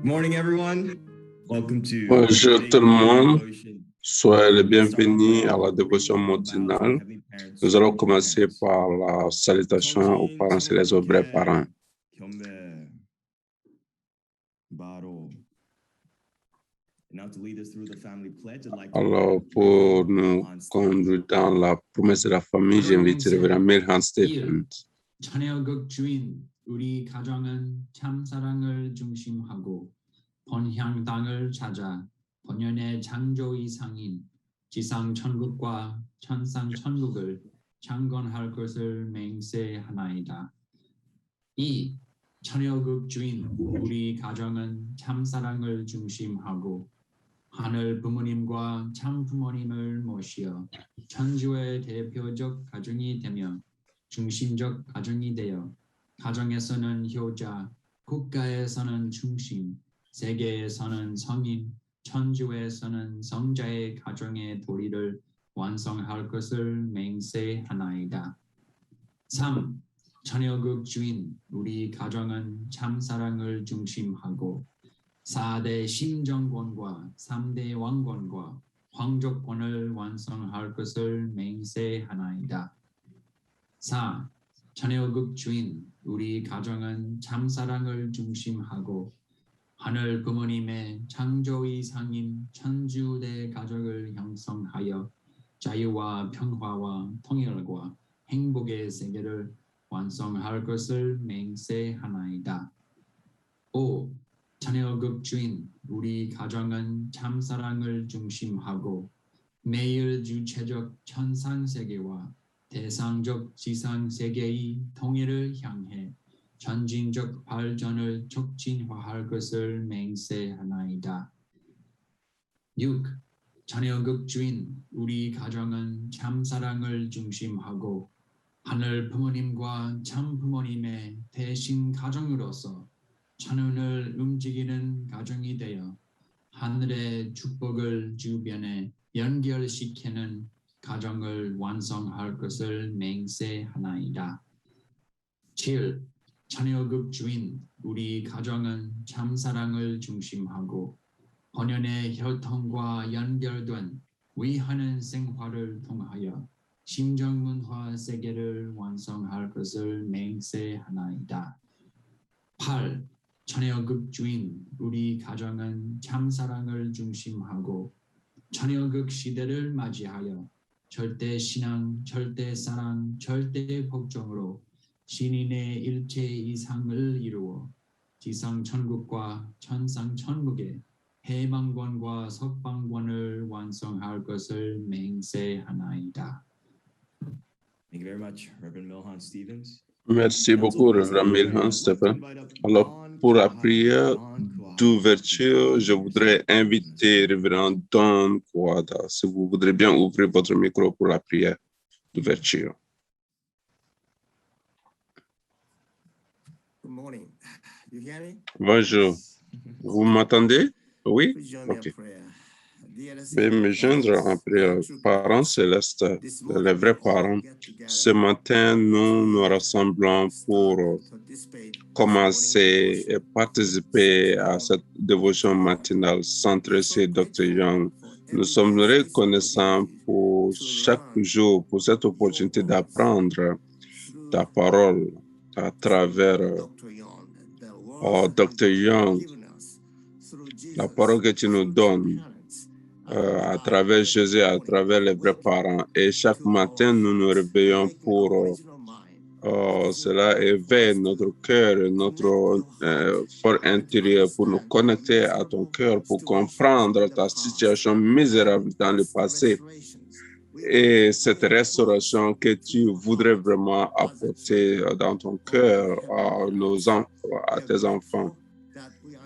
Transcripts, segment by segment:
morning, everyone. Welcome to Bonjour tout le monde, soyez les bienvenus à la dévotion matinale. Nous allons commencer par la salutation aux parents et les vrais parents. Alors, pour nous conduire dans la promesse de la famille, j'invite le révérend Milhan Stephens. 천혜어극 주인 우리 가정은 참사랑을 중심하고 번향 땅을 찾아 번연의 창조의 상인 지상 천국과 천상 천국을 창건할 것을 맹세하나이다. 이 천혜어극 주인 우리 가정은 참사랑을 중심하고 하늘 부모님과 참 부모님을 모시어 천주의 대표적 가정이 되며 중심적 가정이 되어 가정에서는 효자, 국가에서는 중심, 세계에서는 성인, 천주에서는 성자의 가정의 도리를 완성할 것을 맹세하나이다. 3. 천혜어극 주인 우리 가정은 참사랑을 중심하고 4대 심정권과 3대 왕권과 황족권을 완성할 것을 맹세하나이다. 4. 천혜어극 주인 우리 가정은 참사랑을 중심하고 하늘 부모님의 창조의 상인 천주대 가족을 형성하여 자유와 평화와 통일과 행복의 세계를 완성할 것을 맹세하나이다. 5. 천혜어극 주인 우리 가정은 참사랑을 중심하고 매일 주체적 천상세계와 대상적 지상세계의 통일을 향해 전진적 발전을 촉진화할 것을 맹세하나이다. 6. 천혜어극 주인 우리 가정은 참사랑을 중심하고 하늘 부모님과 참 부모님의 대신 가정으로서 천운을 움직이는 가정이 되어 하늘의 축복을 주변에 연결시키는 가정을 완성할 것을 맹세하나이다. 7. 천혜어극 주인 우리 가정은 참사랑을 중심하고 본연의 혈통과 연결된 위하는 생활을 통하여 심정문화 세계를 완성할 것을 맹세하나이다. 8. 천혜어극 주인 우리 가정은 참사랑을 중심하고 천혜어극 시대를 맞이하여 절대 신앙, 절대 사랑, 절대 복종으로 신인의 일체 이상을 이루어 지상 천국과 천상 천국의 해방권과 석방권을 완성할 것을 맹세하나이다. Thank you very much, Reverend Milhan Stephens. Merci beaucoup, révérend Milhan Stephens. Alors, pour la prière d'ouverture, je voudrais inviter révérend Don Kouada, si vous voudrez bien ouvrir votre micro pour la prière d'ouverture. Good morning. You hear me? Bonjour. Vous m'entendez? Oui? Ok. Veuillez me joindre en prière. Parents célestes, les vrais parents, ce matin, nous nous rassemblons pour commencer et participer à cette dévotion matinale centrée sur Dr. Young. Nous sommes reconnaissants pour chaque jour, pour cette opportunité d'apprendre ta parole à travers Dr. Young, la parole que tu nous donnes à travers Jésus, à travers les vrais parents. Et chaque matin, nous nous réveillons pour cela éveille notre cœur, notre fort intérieur, pour nous connecter à ton cœur, pour comprendre ta situation misérable dans le passé et cette restauration que tu voudrais vraiment apporter dans ton cœur à nos enfants, à tes enfants.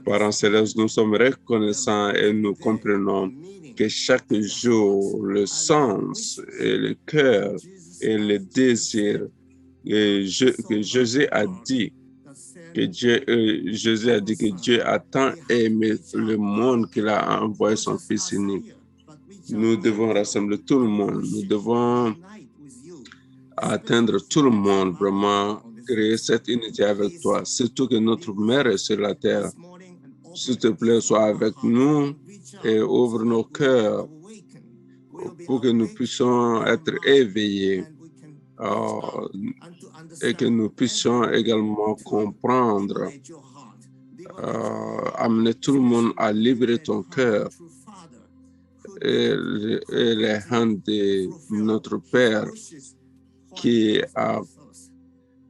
Parents célestes, nous sommes reconnaissants et nous comprenons que chaque jour, le sens et le cœur et le désir que Jésus a dit, Jésus a dit que Dieu a tant aimé le monde qu'il a envoyé son Fils unique. Nous devons rassembler tout le monde, nous devons atteindre tout le monde, vraiment créer cette unité avec toi, surtout que notre mère est sur la terre. s'il te plaît, sois avec nous et ouvre nos cœurs pour que nous puissions être éveillés et que nous puissions également comprendre, amener tout le monde à libérer ton cœur et les hands de notre Père qui a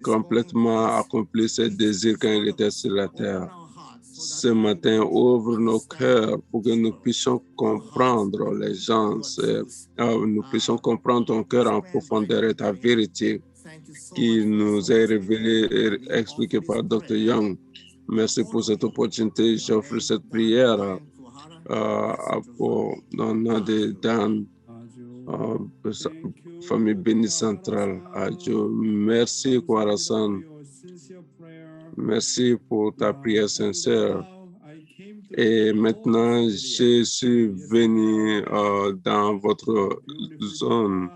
complètement accompli ses désirs quand il était sur la terre. Ce matin, ouvre nos cœurs pour que nous puissions comprendre les gens, nous puissions comprendre ton cœur en profondeur et ta vérité qui nous est révélée et expliquée par Dr. Young. Merci pour cette opportunité. J'offre cette prière au nom de Dan, famille bénie centrale. Adieu. Merci, Kwarasan. Merci pour ta prière sincère. Et maintenant, je suis venu dans votre zone.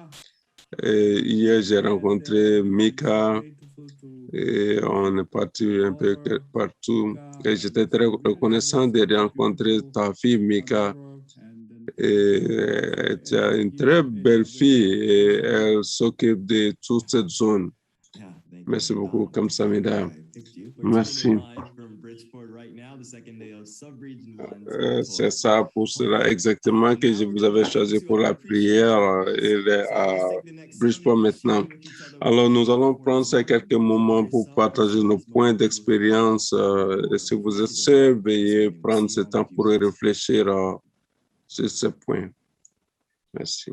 Et hier, j'ai rencontré Mika et on est parti un peu partout. Et j'étais très reconnaissant de rencontrer ta fille, Mika. Et tu as une très belle fille et elle s'occupe de toute cette zone. Merci beaucoup, Kamsamida. Merci. C'est ça pour cela exactement que je vous avais choisi pour la prière. Il est à Bridgeport maintenant. Alors, nous allons prendre ces quelques moments pour partager nos points d'expérience. Si vous êtes seul, veuillez prendre ce temps pour réfléchir sur ces points. Merci.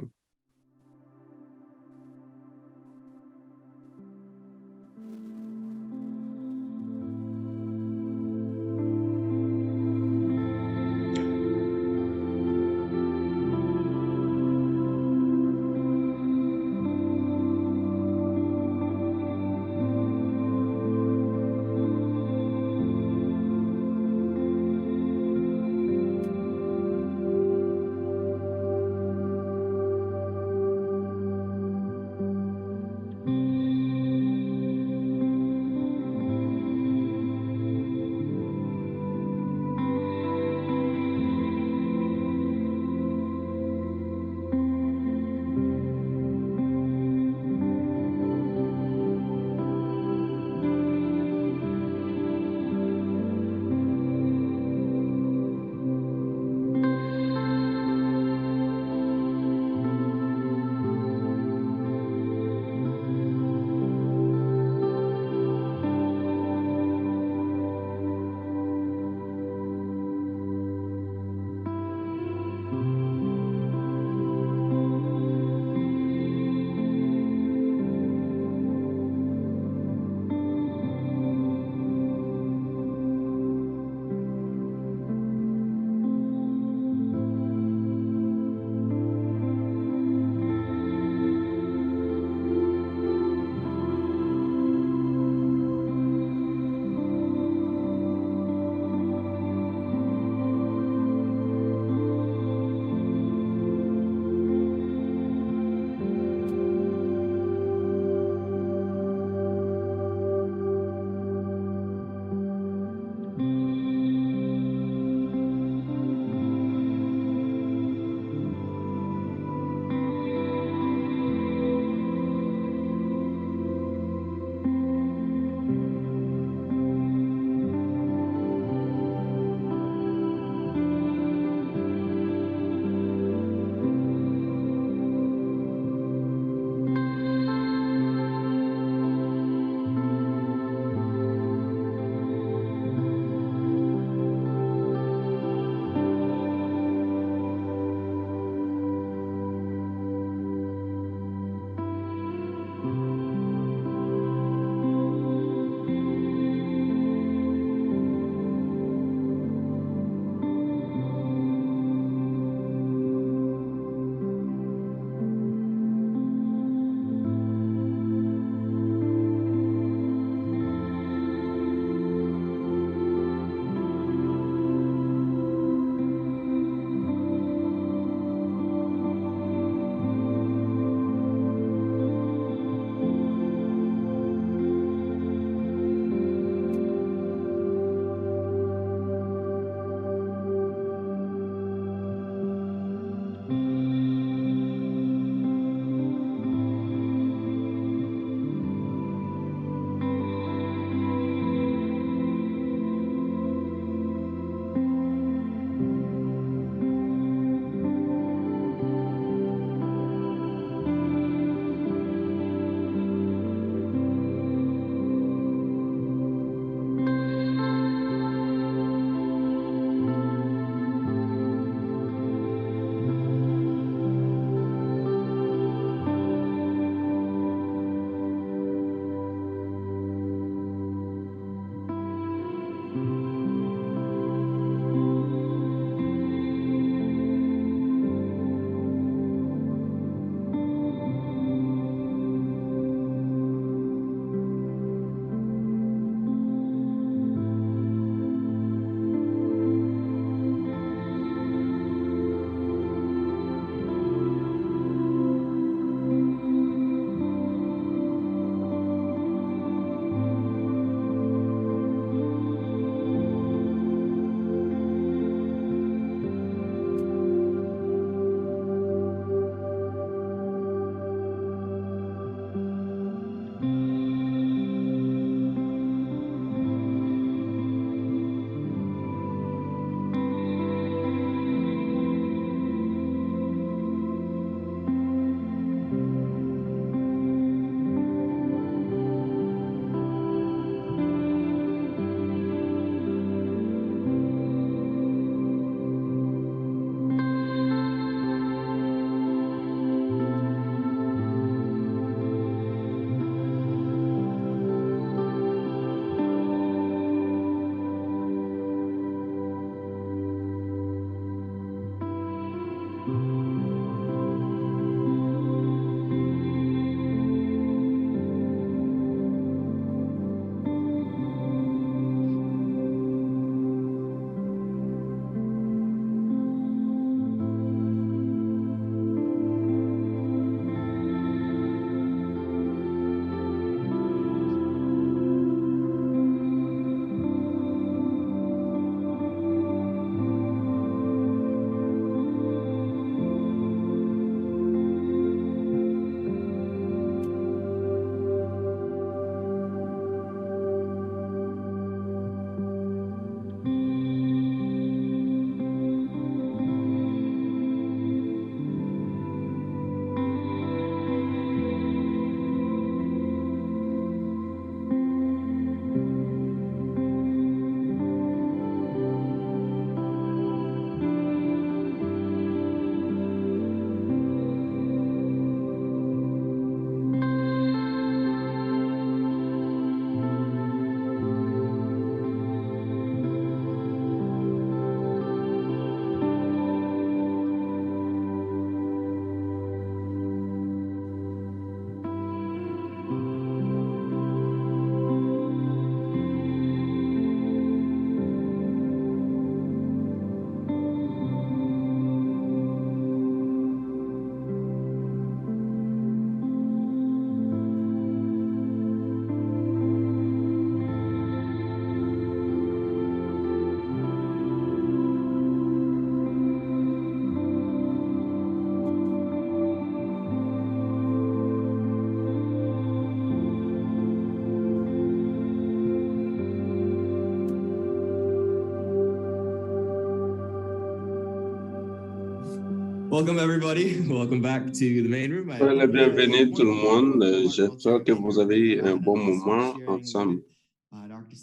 Welcome everybody. Welcome back to the main room. Soyez les bienvenus tout le monde. J'espère que vous avez eu un bon moment ensemble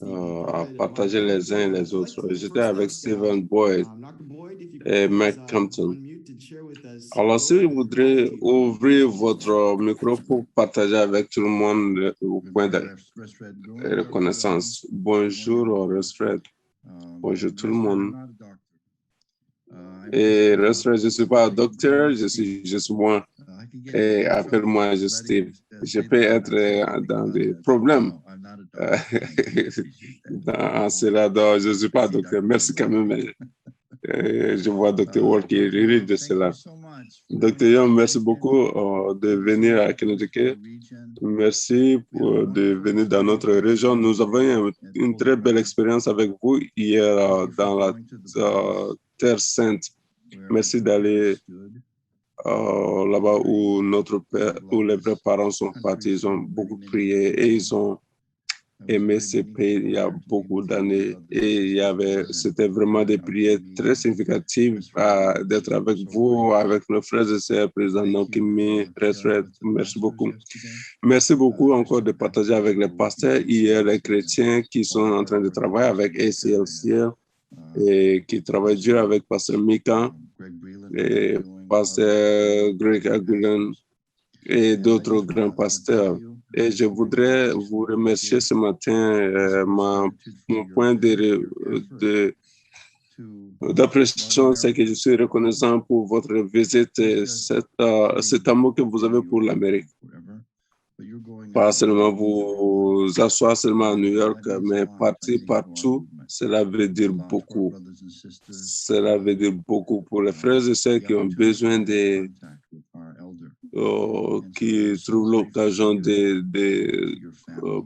à partager les uns et les autres. J'étais avec Stephen Boyd et Mike Compton. Alors, si vous voudrez ouvrir votre micro pour partager avec tout le monde au point de reconnaissance. Bonjour, Resfred. Bonjour tout le monde. Et Resfred, je ne suis pas un docteur, je suis juste moi. Et appelle-moi juste Steve. Je peux être dans des problèmes. Dans cela, donc, je ne suis pas docteur. Merci quand même. Je vois Dr. Ward qui rit de cela. Dr. Young, merci beaucoup de venir à Connecticut. Merci de venir dans notre région. Nous avons eu une très belle expérience avec vous hier dans la Terre Sainte. Merci d'aller là-bas où notre père, où les vrais parents sont partis. Ils ont beaucoup prié et ils ont aimé ce pays il y a beaucoup d'années. Et c'était vraiment des prières très significatives d'être avec vous, avec nos frères et sœurs, président Nokimi, Resfred. Merci beaucoup. Merci beaucoup encore de partager avec les pasteurs hier, les chrétiens qui sont en train de travailler avec ACLCL et qui travaillent dur avec Pasteur Mika et Pasteur Greg Aguilan et d'autres grands pasteurs. Et je voudrais vous remercier ce matin. Mon point d'appréciation, c'est que je suis reconnaissant pour votre visite et cet amour que vous avez pour l'Amérique. Pas seulement vous asseoir seulement à New York, mais partir partout, cela veut dire beaucoup. Cela veut dire beaucoup pour les frères et sœurs qui ont besoin qui trouvent l'occasion de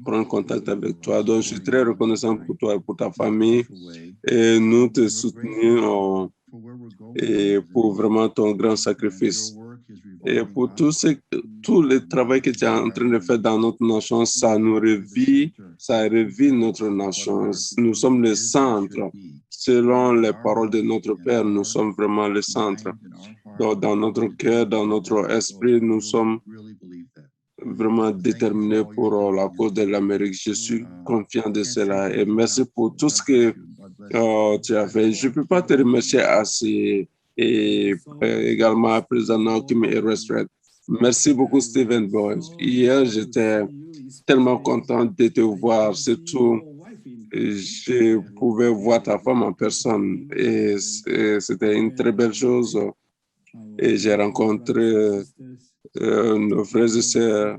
prendre contact avec toi. Donc, je suis très reconnaissant pour toi et pour ta famille. Et nous te soutenons et pour vraiment ton grand sacrifice. Et pour tout le travail que tu es en train de faire dans notre nation, ça revit notre nation. Nous sommes le centre. Selon les paroles de notre Père, nous sommes vraiment le centre. Donc, dans notre cœur, dans notre esprit, nous sommes vraiment déterminés pour la cause de l'Amérique. Je suis confiant de cela et merci pour tout ce que tu as fait. Je ne peux pas te remercier assez et également à président Kim et Resfred. Merci beaucoup, Stephen Boyd. Hier, j'étais tellement content de te voir, surtout je pouvais voir ta femme en personne et c'était une très belle chose. Et j'ai rencontré nos frères et sœurs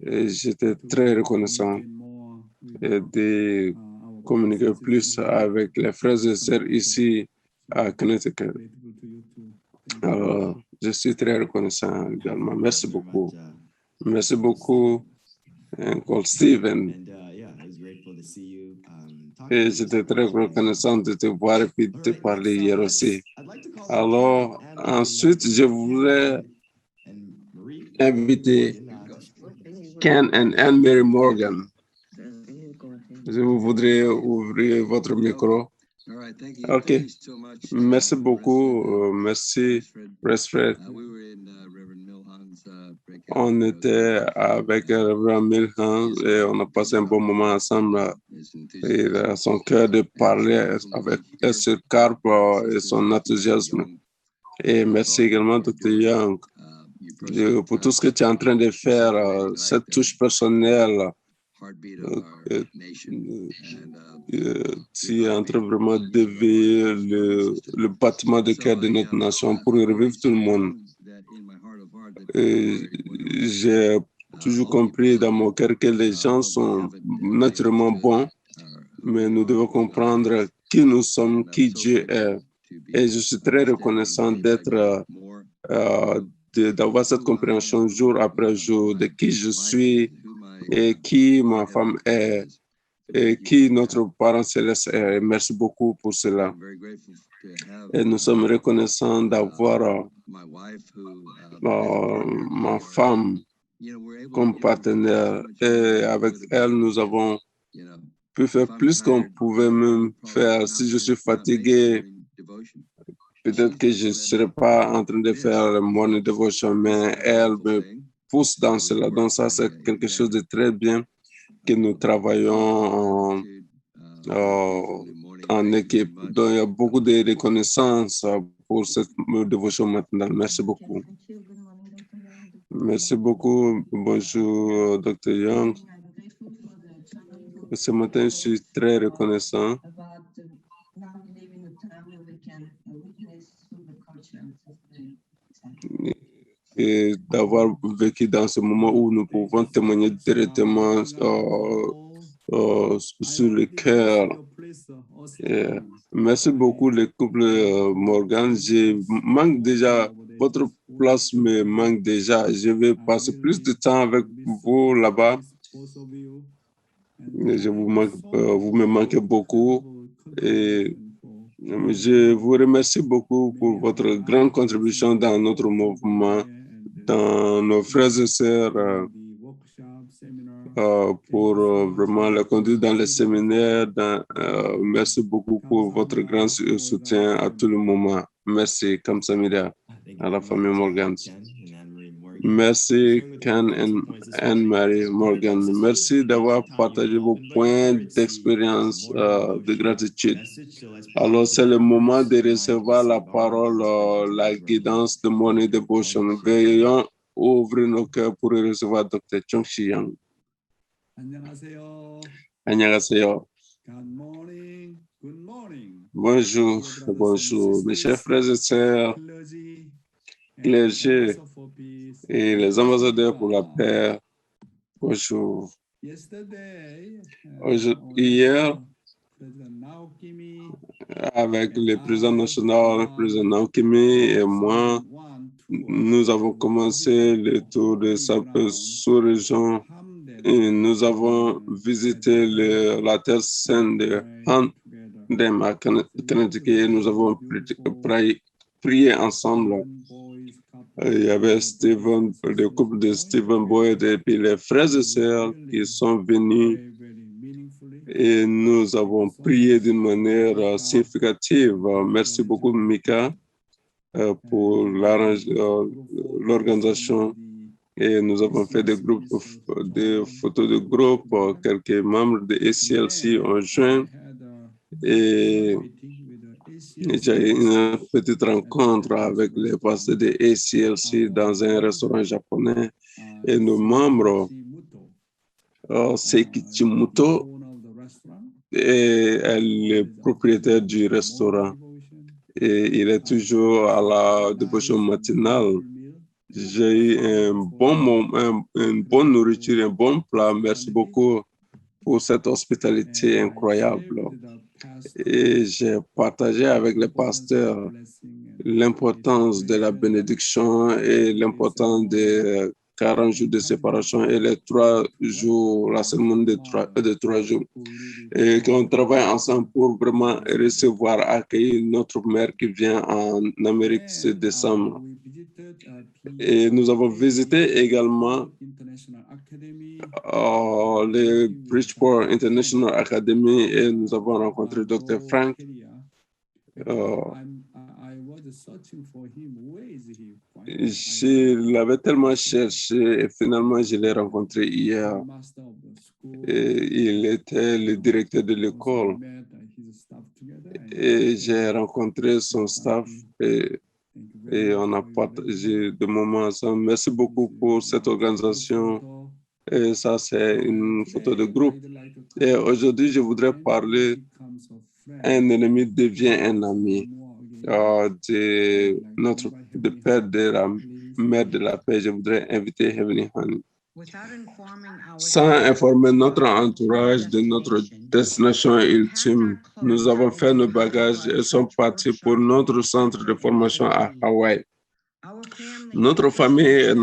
et j'étais très reconnaissant de communiquer plus avec les frères et sœurs ici à Connecticut. Alors, je suis très reconnaissant également. Merci beaucoup. Merci beaucoup, Uncle Stephen. Et j'étais très reconnaissant de te voir et puis de te parler hier aussi. Alors, ensuite, je voulais inviter Ken et Anne-Mary Morgan. Je voudrais ouvrir votre micro. OK. Merci beaucoup. Merci, Resfred. On était avec Reverend Milhan et on a passé un bon moment ensemble. Il a son cœur de parler avec ce Carp et son enthousiasme. Et merci également, Dr. Young, pour tout ce que tu es en train de faire, cette touche personnelle. Tu es en train vraiment d'éveiller le battement de cœur de notre nation pour revivre tout le monde. J'ai toujours compris dans mon cœur que les gens sont naturellement bons, mais nous devons comprendre qui nous sommes, qui Dieu est. Et je suis très reconnaissant d'avoir cette compréhension jour après jour de qui je suis et qui ma femme est et qui notre parent céleste est. Merci beaucoup pour cela. Et nous sommes reconnaissants d'avoir ma femme comme partenaire. Et avec elle, nous avons pu faire plus qu'on pouvait même faire. Si je suis fatigué, Peut-être que je ne serai pas en train de faire le morning devotion, mais elle me pousse dans cela. Donc ça, c'est quelque chose de très bien que nous travaillons en équipe. Donc il y a beaucoup de reconnaissance pour cette dévotion matinale. Merci beaucoup. Merci beaucoup. Bonjour, Dr. Young. Ce matin, je suis très reconnaissant et d'avoir vécu dans ce moment où nous pouvons témoigner directement sur le cœur. Merci beaucoup, le couple Morgan. Je manque déjà, votre place me manque déjà. Je vais passer plus de temps avec vous là-bas. Je vous manque, vous me manquez beaucoup. Et je vous remercie beaucoup pour votre grande contribution dans notre mouvement, dans nos frères et sœurs, pour vraiment la conduite dans les séminaires. Merci beaucoup pour votre grand soutien à tout le moment. Merci, Kamsamida, à la famille Morgan. Merci, Ken et Anne-Marie Morgan. Merci d'avoir partagé vos points d'expérience de gratitude. Alors, c'est le moment de recevoir la parole, la guidance de Morning Devotion. Veuillons ouvrir nos cœurs pour recevoir Dr. Chong-Shi Yang. 안녕하세요. Annyeonghaseyo. Good morning. Good morning. Bonjour, bonjour, mes chers frères et sœurs, clergés et les ambassadeurs pour la paix. Bonjour. Hier, avec le président national, le président Naokimi et moi, nous avons commencé le tour de sa sous-région et nous avons visité la terre sainte de Hamden à Connecticut. Nous avons prié ensemble. Il y avait Stephen, le couple de Stephen Boyd et puis les frères et sœurs qui sont venus et nous avons prié d'une manière significative. Merci beaucoup, Mika, pour l'organisation. Et nous avons fait des groupes, des photos de groupe. Quelques membres de ACLC ont joint. Et j'ai eu une petite rencontre avec les pasteurs de ACLC dans un restaurant japonais. Et nos membres, Seikichi Muto, est le propriétaire du restaurant. Et il est toujours à la dévotion matinale. J'ai eu une bonne nourriture, un bon plat. Merci beaucoup pour cette hospitalité incroyable. Et j'ai partagé avec les pasteurs l'importance de la bénédiction et l'importance des 40 jours de séparation et les 3 jours, la semaine de 3 jours. Et qu'on travaille ensemble pour vraiment recevoir, accueillir notre mère qui vient en Amérique ce décembre. Et nous avons visité également le Bridgeport International Academy et nous avons rencontré Dr. Frank. Je l'avais tellement cherché et finalement je l'ai rencontré hier. Et il était le directeur de l'école. Et j'ai rencontré son staff et on a partagé des moments ensemble. Merci beaucoup pour cette organisation. Et ça, c'est une photo de groupe. Et aujourd'hui, je voudrais parler un ennemi devient un ami. De père de la mère de la paix, je voudrais inviter Heavenly Honey. Sans informer notre entourage de notre destination ultime, nous avons fait nos bagages et sommes partis pour notre centre de formation à Hawaï. Notre famille et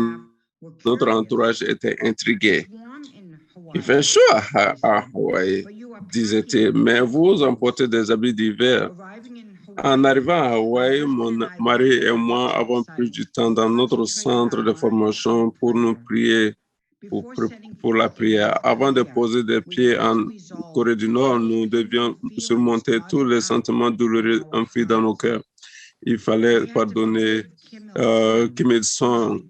notre entourage étaient intrigués. Il fait chaud à Hawaï, disait-il, mais vous emportez des habits d'hiver. En arrivant à Hawaï, mon mari et moi avons pris du temps dans notre centre de formation pour nous prier, pour la prière. Avant de poser des pieds en Corée du Nord, nous devions surmonter tous les sentiments douloureux enfouis dans nos cœurs. Il fallait pardonner Kim Il-sung,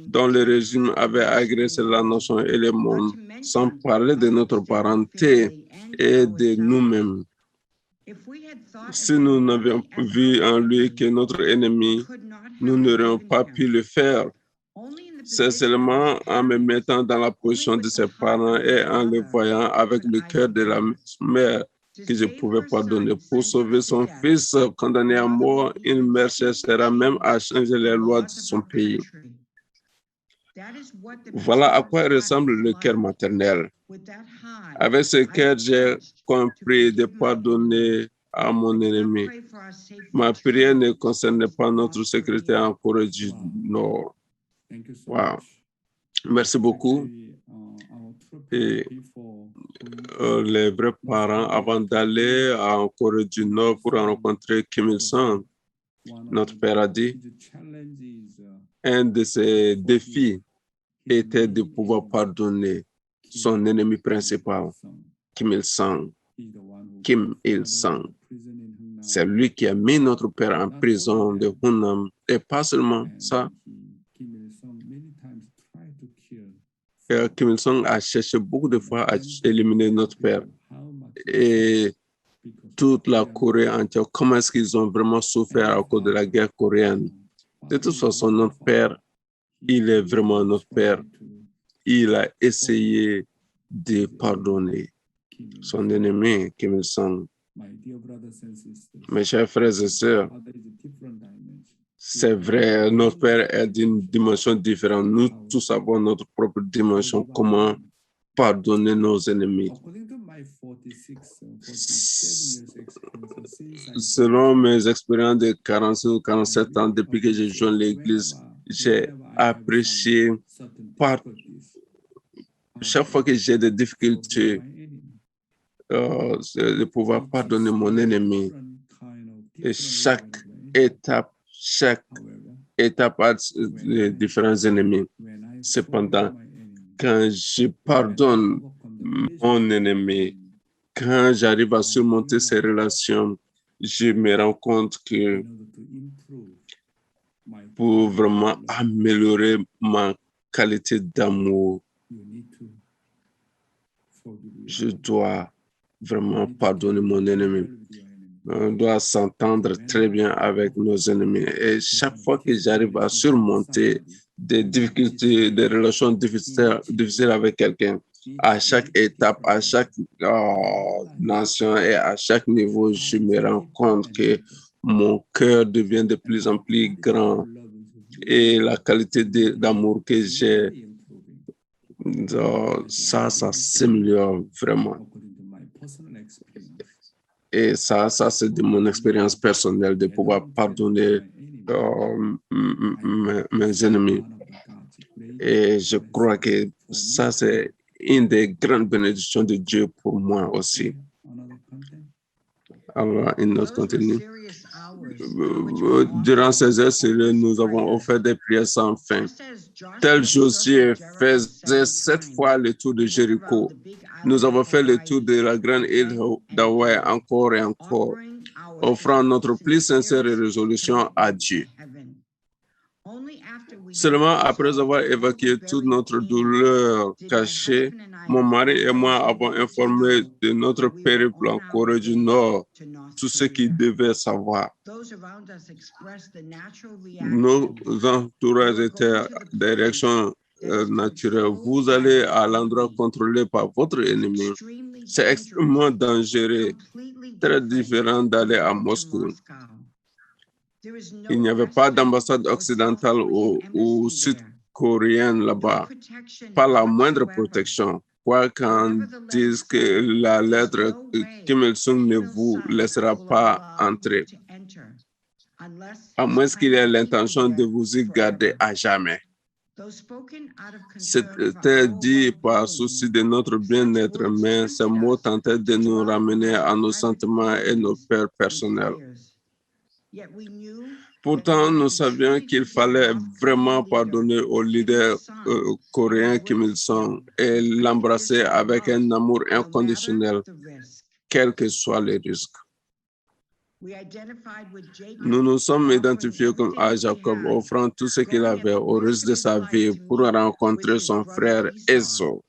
dont le régime avait agressé la nation et le monde, sans parler de notre parenté et de nous-mêmes. Si nous n'avions vu en lui que notre ennemi, nous n'aurions pas pu le faire. C'est seulement en me mettant dans la position de ses parents et en le voyant avec le cœur de la mère que je pouvais pardonner. Pour sauver son fils condamné à mort, une mère cherchera même à changer les lois de son pays. Voilà à quoi ressemble le cœur maternel. Avec ce cœur, j'ai compris de pardonner à mon ennemi. Ma prière ne concernait pas notre sécurité en Corée du Nord. Wow. Merci beaucoup. Et les vrais parents, avant d'aller en Corée du Nord pour rencontrer Kim Il-sung, notre père a dit, un de ses défis était de pouvoir pardonner son ennemi principal, Kim Il-sung. Kim Il-sung. C'est lui qui a mis notre père en prison de Hunnam. Et pas seulement ça. Kim Il-sung a cherché beaucoup de fois à éliminer notre père. Et toute la Corée entière, comment est-ce qu'ils ont vraiment souffert à cause de la guerre coréenne? De toute façon, notre père, il est vraiment notre père. Il a essayé de pardonner son ennemi, Kim Il-sung. Mes chers frères et sœurs, c'est vrai, notre père est d'une dimension différente. Nous tous avons notre propre dimension. Comment pardonner nos ennemis? Selon mes expériences de 46 ou 47 ans, depuis que j'ai joint l'Église, j'ai apprécié chaque fois que j'ai des difficultés de pouvoir pardonner mon ennemi. Et chaque étape a différents ennemis. Cependant, quand je pardonne mon ennemi, quand j'arrive à surmonter ces relations, je me rends compte que pour vraiment améliorer ma qualité d'amour, je dois vraiment pardonner mon ennemi. On doit s'entendre très bien avec nos ennemis. Et chaque fois que j'arrive à surmonter des difficultés, des relations difficiles avec quelqu'un, à chaque étape, à chaque nation et à chaque niveau, je me rends compte que mon cœur devient de plus en plus grand et la qualité d'amour que j'ai, ça s'améliore vraiment. Et ça c'est de mon expérience personnelle de pouvoir pardonner mes ennemis. Et je crois que ça, c'est une des grandes bénédictions de Dieu pour moi aussi. Alors, une autre continue. Durant ces heures sérieuses, nous avons offert des prières sans fin. Tel Josué faisait 7 fois le tour de Jéricho. Nous avons fait le tour de la grande île d'Hawaï encore et encore, offrant notre plus sincère résolution à Dieu. Seulement après avoir évacué toute notre douleur cachée, mon mari et moi avons informé de notre périple en Corée du Nord tout ce qu'ils devaient savoir. Nos entourages étaient des réactions naturelles. Vous allez à l'endroit contrôlé par votre ennemi. C'est extrêmement dangereux, très différent d'aller à Moscou. Il n'y avait pas d'ambassade occidentale ou sud-coréenne là-bas. Pas la moindre protection. Quoi qu'en dise que la lettre, Kim Il-sung ne vous laissera pas entrer, à moins qu'il ait l'intention de vous y garder à jamais. C'était dit par souci de notre bien-être, mais ces mots tentaient de nous ramener à nos sentiments et nos peurs personnelles. Pourtant, nous savions qu'il fallait vraiment pardonner au leader coréen Kim Il-sung et l'embrasser avec un amour inconditionnel, quel que soit le risque. Nous nous sommes identifiés comme à Jacob, offrant tout ce qu'il avait au risque de sa vie pour rencontrer son frère Esau.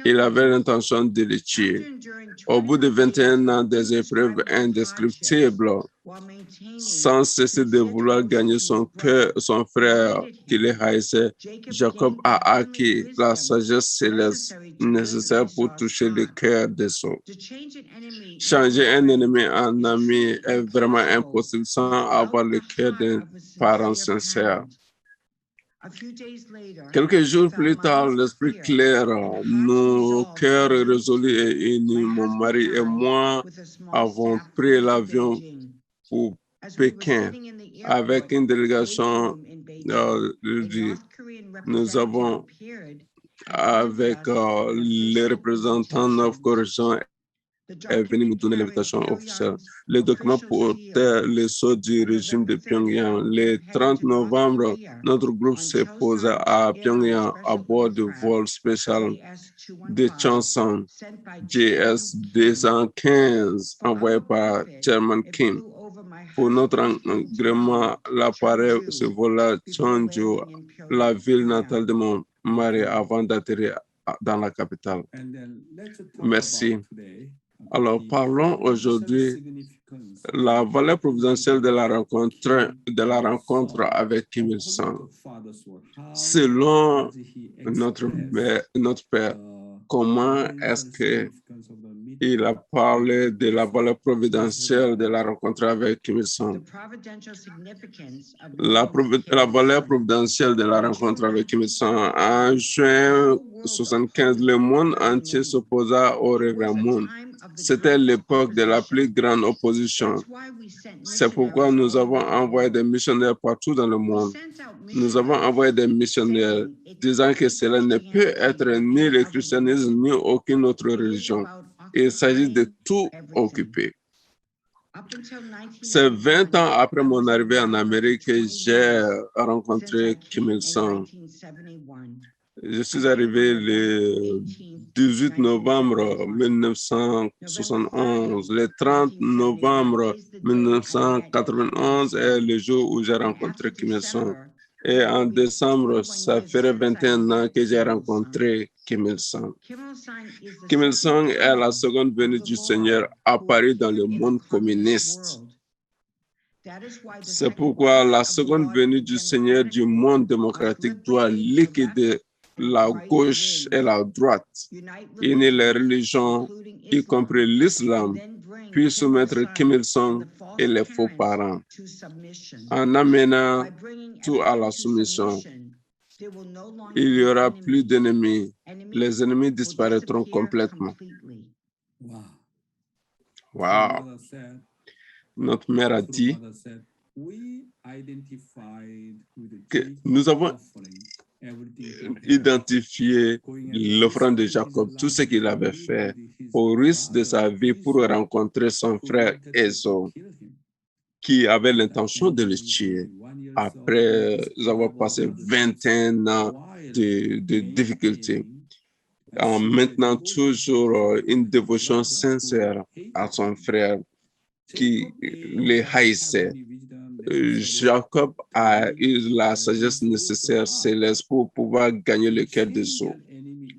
Il avait l'intention de le tuer. Au bout de 21 ans des épreuves indescriptibles, sans cesser de vouloir gagner son frère qui le haïssait, Jacob a acquis la sagesse céleste nécessaire pour toucher le cœur d'Esau. Changer un ennemi en ami est vraiment impossible sans avoir le cœur d'un parent sincère. Quelques jours plus tard, l'esprit clair, nos cœurs résolus et unis, mon mari et moi avons pris l'avion pour Pékin avec une délégation. Nous avons, avec les représentants nord-coréens, est venu nous donner l'invitation officielle. Les documents portaient le sceau du régime de Pyongyang. Le 30 novembre, notre groupe s'est posé à Pyongyang à bord du vol spécial de Cheongsam JS-215 envoyé par Chairman Kim. Pour notre agrément, l'appareil se vola Cheonju, la ville natale de mon mari, avant d'atterrir dans la capitale. Merci. Alors, parlons aujourd'hui de la valeur providentielle de la rencontre avec Kim Il-sung. Selon notre Père, comment est-ce qu'il a parlé de la valeur providentielle de la rencontre avec Kim Il-sung? La valeur providentielle de la rencontre avec Kim Il-sung. En juin 1975, le monde entier s'opposa au révérend Moon. C'était l'époque de la plus grande opposition. C'est pourquoi nous avons envoyé des missionnaires partout dans le monde. Nous avons envoyé des missionnaires disant que cela ne peut être ni le christianisme ni aucune autre religion. Il s'agit de tout occuper. C'est 20 ans après mon arrivée en Amérique que j'ai rencontré Kim Il-sung. Je suis arrivé le 18 novembre 1971. Le 30 novembre 1991 est le jour où j'ai rencontré Kim Il-sung. Et en décembre, ça ferait 21 ans que j'ai rencontré Kim Il-sung. Kim Il-sung est la seconde venue du Seigneur apparue dans le monde communiste. C'est pourquoi la seconde venue du Seigneur du monde démocratique doit liquider la gauche et la droite, unir les religions, y compris l'islam, puis soumettre Kim Il-sung et les faux parents, en amenant tout à la soumission. Il n'y aura plus d'ennemis. Les ennemis disparaîtront complètement. Wow. Notre mère a dit que nous avons identifié l'offrande de Jacob, tout ce qu'il avait fait au risque de sa vie pour rencontrer son frère Esau, qui avait l'intention de le tuer après avoir passé 21 ans de difficultés, en maintenant toujours une dévotion sincère à son frère qui le haïssait. Jacob a eu la sagesse nécessaire céleste pour pouvoir gagner le cœur d'Esau.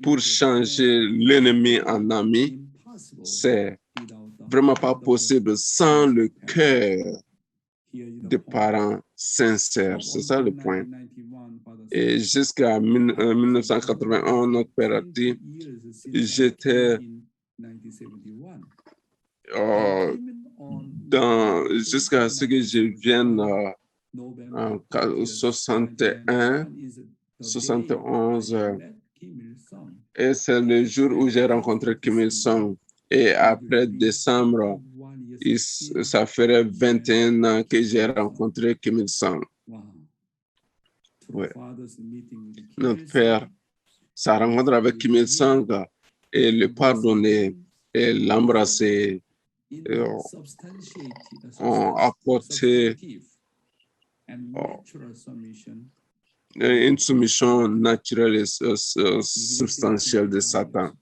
Pour changer l'ennemi en ami, c'est vraiment pas possible sans le cœur des parents sincères. C'est ça le point. Et jusqu'à 1981, notre père a dit, j'étais jusqu'à ce que je vienne en 61, 71, et c'est le jour où j'ai rencontré Kim Il-sung. Et après décembre, ça ferait 21 ans que j'ai rencontré Kim Il-sung. Ouais. Notre père, sa rencontre avec Kim Il-sung et le pardonner et l'embrasser ont apporté une soumission naturelle et substantielle de Satan.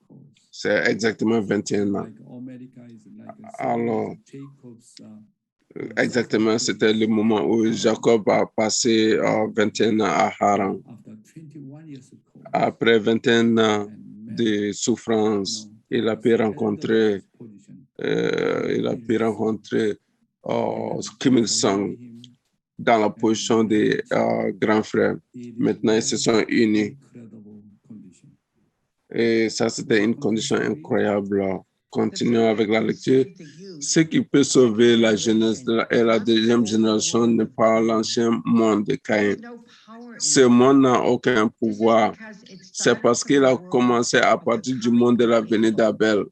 C'est exactement 21 ans. Alors, exactement, c'était le moment où Jacob a passé 21 ans à Haran. Après 21 ans de souffrance, il a pu rencontrer Kim Il-sung dans la position des grands frères. Maintenant, ils se sont unis. Et ça, c'était une condition incroyable. Continuons avec la lecture. Ce qui peut sauver la jeunesse et la deuxième génération n'est pas l'ancien monde de Caïn. Ce monde n'a aucun pouvoir. C'est parce qu'il a commencé à partir du monde de la venue d'Abel.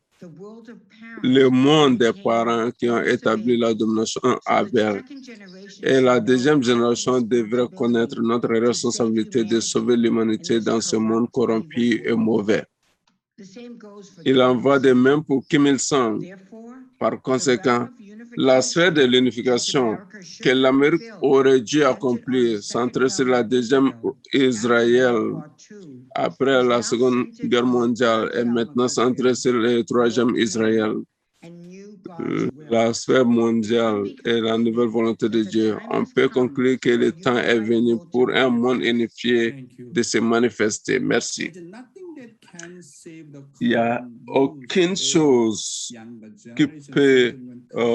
Le monde des parents qui ont établi la domination Abel. Et la deuxième génération devrait connaître notre responsabilité de sauver l'humanité dans ce monde corrompu et mauvais. Il en va de même pour Kim Il-sung. Par conséquent, la sphère de l'unification que l'Amérique aurait dû accomplir, centrée sur la deuxième Israël après la Seconde Guerre mondiale, est maintenant centrée sur le troisième Israël. La sphère mondiale et la nouvelle volonté de Dieu. On peut conclure que le temps est venu pour un monde unifié de se manifester. Merci. Il n'y a aucune chose qui peut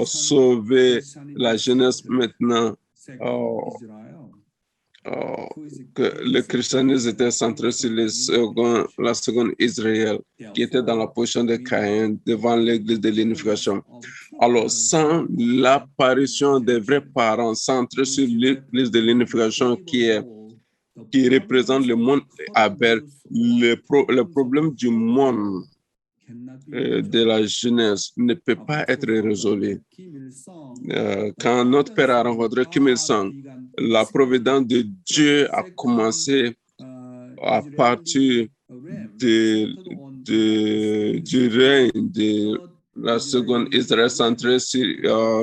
sauver la jeunesse maintenant. Que le christianisme était centré sur la seconde Israël, qui était dans la position de Caïn devant l'église de l'unification. Alors, sans l'apparition des vrais parents centrés sur l'église de l'unification qui représente le monde Abel, le problème du monde de la jeunesse ne peut pas être résolu. Quand notre père a rencontré Kim Il-sung, la providence de Dieu a commencé à partir du règne de la seconde Israël centrée sur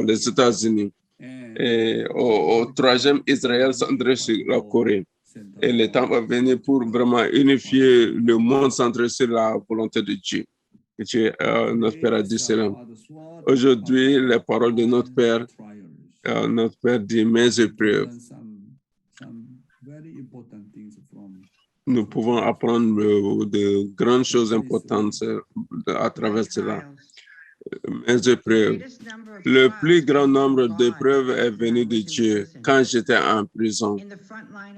les États-Unis et au troisième Israël centré sur la Corée. Et le temps va venir pour vraiment unifier le monde centré sur la volonté de Dieu. Notre Père a dit cela. Aujourd'hui, les paroles de notre Père dit mes épreuves. Nous pouvons apprendre de grandes choses importantes à travers cela. Mes épreuves. Le plus grand nombre d'épreuves est venu de Dieu quand j'étais en prison.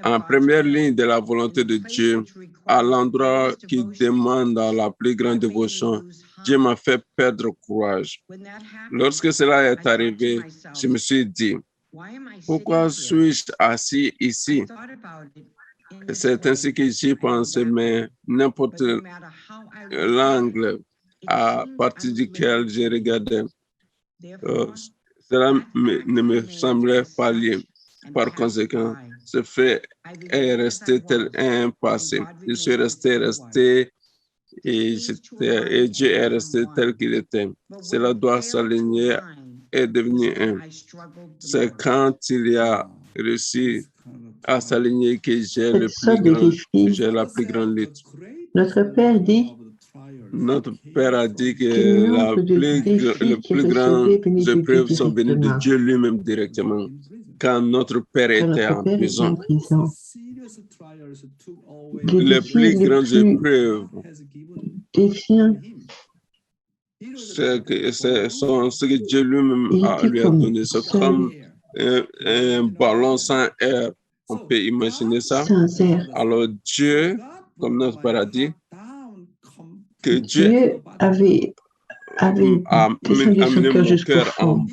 En première ligne de la volonté de Dieu, à l'endroit qui demande la plus grande dévotion, Dieu m'a fait perdre courage. Lorsque cela est arrivé, je me suis dit, pourquoi suis-je assis ici? C'est ainsi que j'y pensais, mais n'importe l'angle à partir duquel je regardais, cela ne me semblait pas lié. Par conséquent, ce fait est resté tel un passé. Je suis resté et Dieu est resté tel qu'il était. Cela doit s'aligner et devenir un. C'est quand il y a réussi à s'aligner que j'ai la plus grande lutte. Notre Père dit Notre Père a dit que les plus grandes épreuves sont venues de Dieu lui-même directement. Quand notre Père était en prison, les plus grandes épreuves sont ce que Dieu lui-même lui a donné. C'est comme un ballon sans air. On peut imaginer ça. Alors Dieu, comme notre Père a dit, que Dieu avait descendu son cœur jusqu'au fond.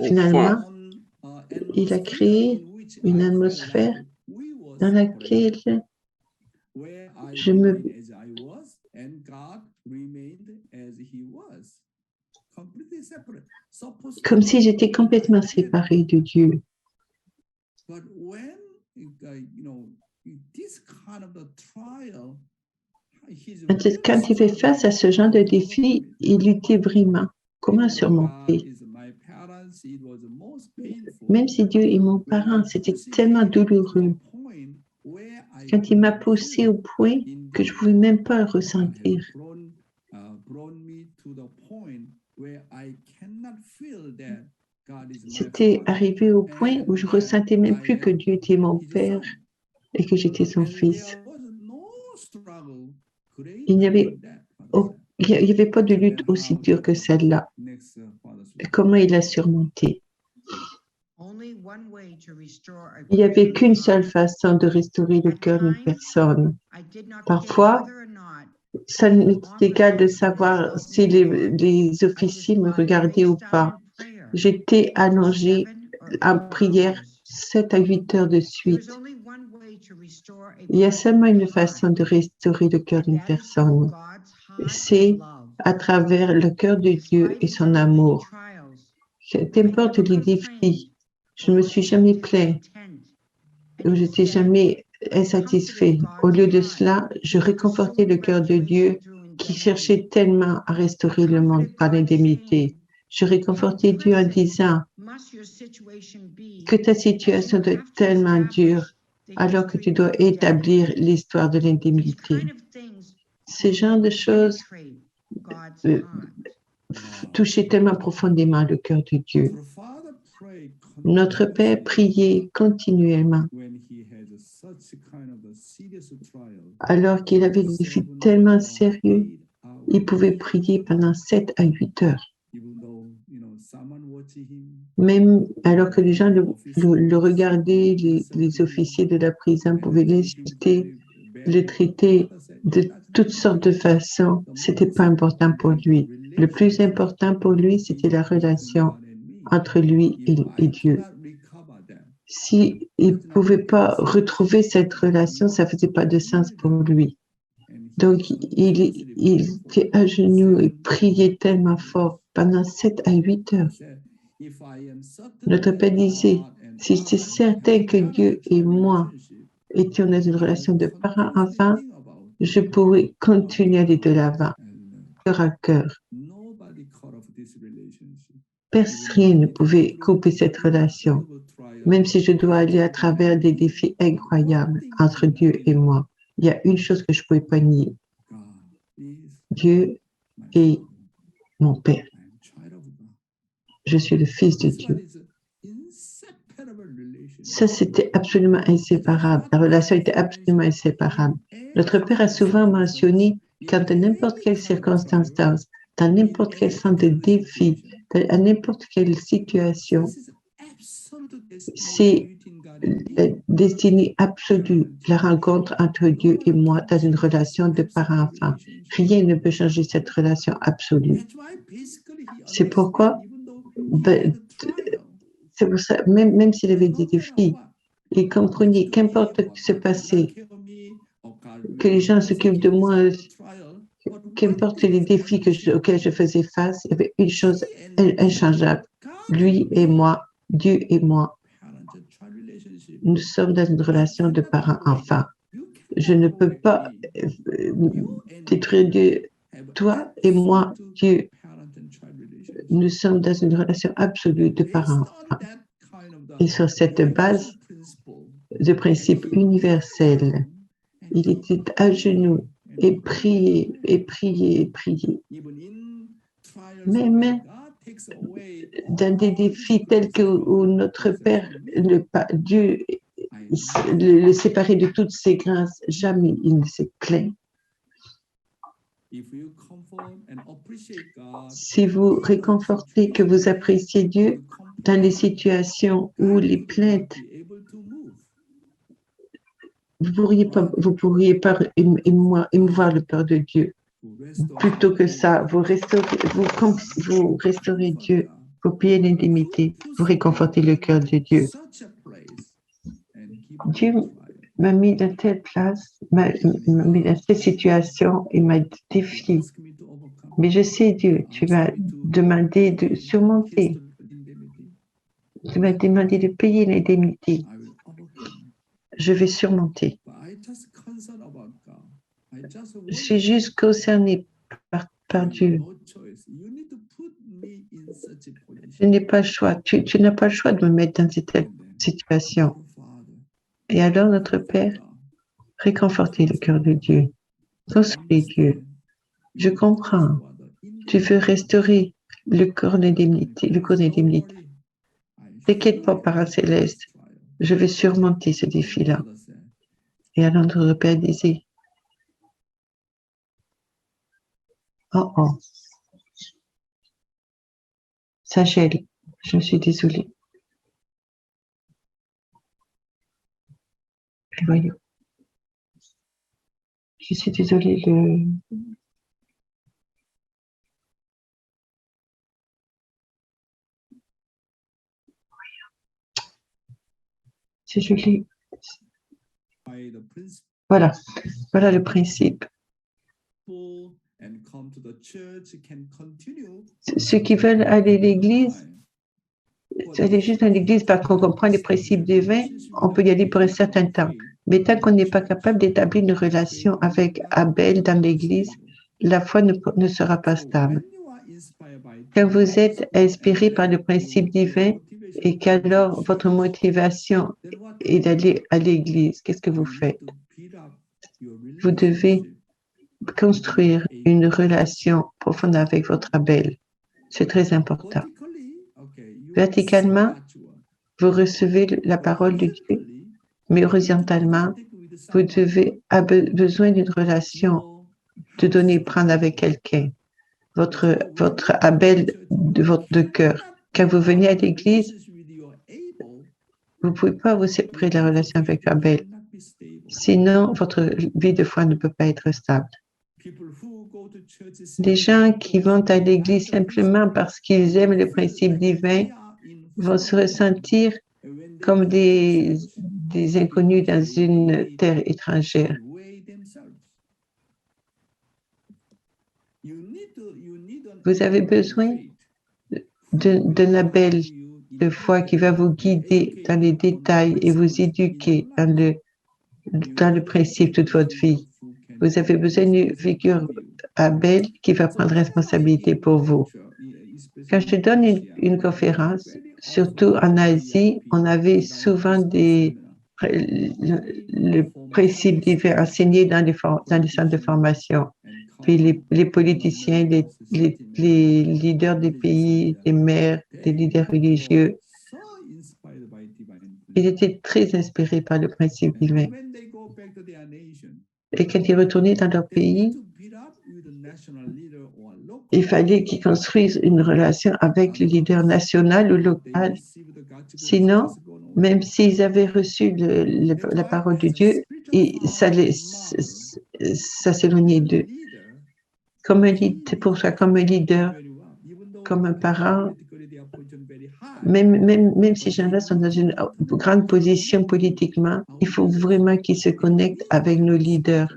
Finalement, il a créé une atmosphère dans laquelle je me comme si j'étais complètement séparée de Dieu. Quand il fait face à ce genre de défi, il luttait vraiment. Comment surmonter? Même si Dieu est mon parent, c'était tellement douloureux. Quand il m'a poussé au point que je ne pouvais même pas le ressentir. C'était arrivé au point où je ressentais même plus que Dieu était mon Père et que j'étais son fils. Il n'y avait, il n'y avait pas de lutte aussi dure que celle-là. Comment il a surmonté? Il n'y avait qu'une seule façon de restaurer le cœur d'une personne. Parfois, ça m'est égal de savoir si les officiers me regardaient ou pas. J'étais allongée en prière 7 à 8 heures de suite. Il y a seulement une façon de restaurer le cœur d'une personne. C'est à travers le cœur de Dieu et son amour. Qu'importe les défis, je ne me suis jamais plaint ou je n'étais jamais insatisfait. Au lieu de cela, je réconfortais le cœur de Dieu qui cherchait tellement à restaurer le monde par l'indemnité. Je réconfortais Dieu en disant que ta situation doit être tellement dure alors que tu dois établir l'histoire de l'indemnité. Ces genres de choses touchaient tellement profondément le cœur de Dieu. Notre Père priait continuellement. Alors qu'il avait des défis tellement sérieux, il pouvait prier pendant 7 à 8 heures. Même alors que les gens le regardaient, les officiers de la prison pouvaient l'insulter, le traiter de toutes sortes de façons, c'était pas important pour lui. Le plus important pour lui, c'était la relation entre lui et Dieu. S'il ne pouvait pas retrouver cette relation, ça ne faisait pas de sens pour lui. Donc, il était à genoux et priait tellement fort pendant 7 à 8 heures. Notre Père disait, si j'étais certain que Dieu et moi étions dans une relation de parent-enfant, je pourrais continuer à aller de l'avant, cœur à cœur. Personne ne pouvait couper cette relation, même si je dois aller à travers des défis incroyables entre Dieu et moi. Il y a une chose que je ne pouvais pas nier. Dieu est mon Père. Je suis le Fils de Dieu. Ça, c'était absolument inséparable. La relation était absolument inséparable. Notre Père a souvent mentionné qu'en n'importe quelle circonstance, dans n'importe quel centre de défi, à n'importe quelle situation, c'est la destinée absolue, la rencontre entre Dieu et moi dans une relation de parent-enfant. Rien ne peut changer cette relation absolue. C'est pourquoi, c'est pour ça, même s'il avait des défis, il comprenait qu'importe ce qui se passait, que les gens s'occupent de moi, qu'importe les défis auxquels je faisais face, il y avait une chose inchangeable. Lui et moi, Dieu et moi, nous sommes dans une relation de parent-enfant. Je ne peux pas détruire Dieu. Toi et moi, Dieu, nous sommes dans une relation absolue de parent-enfant. Et sur cette base de principe universel, il était à genoux et priait, et priait, et priait. Même dans des défis tels que où notre Père, Dieu, le séparer de toutes ses grâces, jamais il ne s'est plaint. Si vous réconfortez, que vous appréciez Dieu dans les situations où les plaintes, vous pourriez pas émouvoir le cœur de Dieu. Plutôt que ça, vous restaurez Dieu, vous payez l'indemnité, vous réconfortez le cœur de Dieu. Dieu m'a mis dans telle place, m'a mis dans cette situation et m'a défié. Mais je sais, Dieu, tu m'as demandé de surmonter. Tu m'as demandé de payer l'indemnité. Je vais surmonter. Je suis juste concerné par Dieu. Je n'ai pas le choix. Tu n'as pas le choix de me mettre dans cette situation. Et alors, notre Père, réconfortez le cœur de Dieu. Consolez Dieu. Je comprends. Tu veux restaurer le cours d'indemnité. T'inquiète pas, parents célestes, je vais surmonter ce défi-là. Et alors notre Père disait, oh oh, ça gèle, je suis désolée. Et voyons. Je suis désolée, c'est joli. Voilà, voilà le principe. Ceux qui veulent aller à l'église, aller juste à l'église parce qu'on comprend les principes divins, on peut y aller pour un certain temps. Mais tant qu'on n'est pas capable d'établir une relation avec Abel dans l'église, la foi ne sera pas stable. Quand vous êtes inspiré par le principe divin et qu'alors votre motivation est d'aller à l'église, qu'est-ce que vous faites? Vous devez construire une relation profonde avec votre Abel. C'est très important. Verticalement, vous recevez la parole de Dieu, mais horizontalement, vous avez besoin d'une relation de donner et prendre avec quelqu'un. Votre Abel de cœur. Quand vous venez à l'église, vous ne pouvez pas vous séparer de la relation avec Abel. Sinon, votre vie de foi ne peut pas être stable. Les gens qui vont à l'église simplement parce qu'ils aiment le principe divin vont se ressentir comme des inconnus dans une terre étrangère. Vous avez besoin d'un Abel de foi qui va vous guider dans les détails et vous éduquer dans le principe toute votre vie. Vous avez besoin d'une figure Abel qui va prendre responsabilité pour vous. Quand je donne une conférence, surtout en Asie, on avait souvent le principe divin enseigné dans les centres de formation. Puis les politiciens, les leaders des pays, les maires, les leaders religieux, ils étaient très inspirés par le principe divin. Et quand ils retournaient dans leur pays, il fallait qu'ils construisent une relation avec le leader national ou local. Sinon, même s'ils avaient reçu la parole de Dieu, ça s'éloignait d'eux. Pour ça, comme un leader, comme un parent, même si ces gens-là sont dans une grande position politiquement, il faut vraiment qu'ils se connectent avec nos leaders.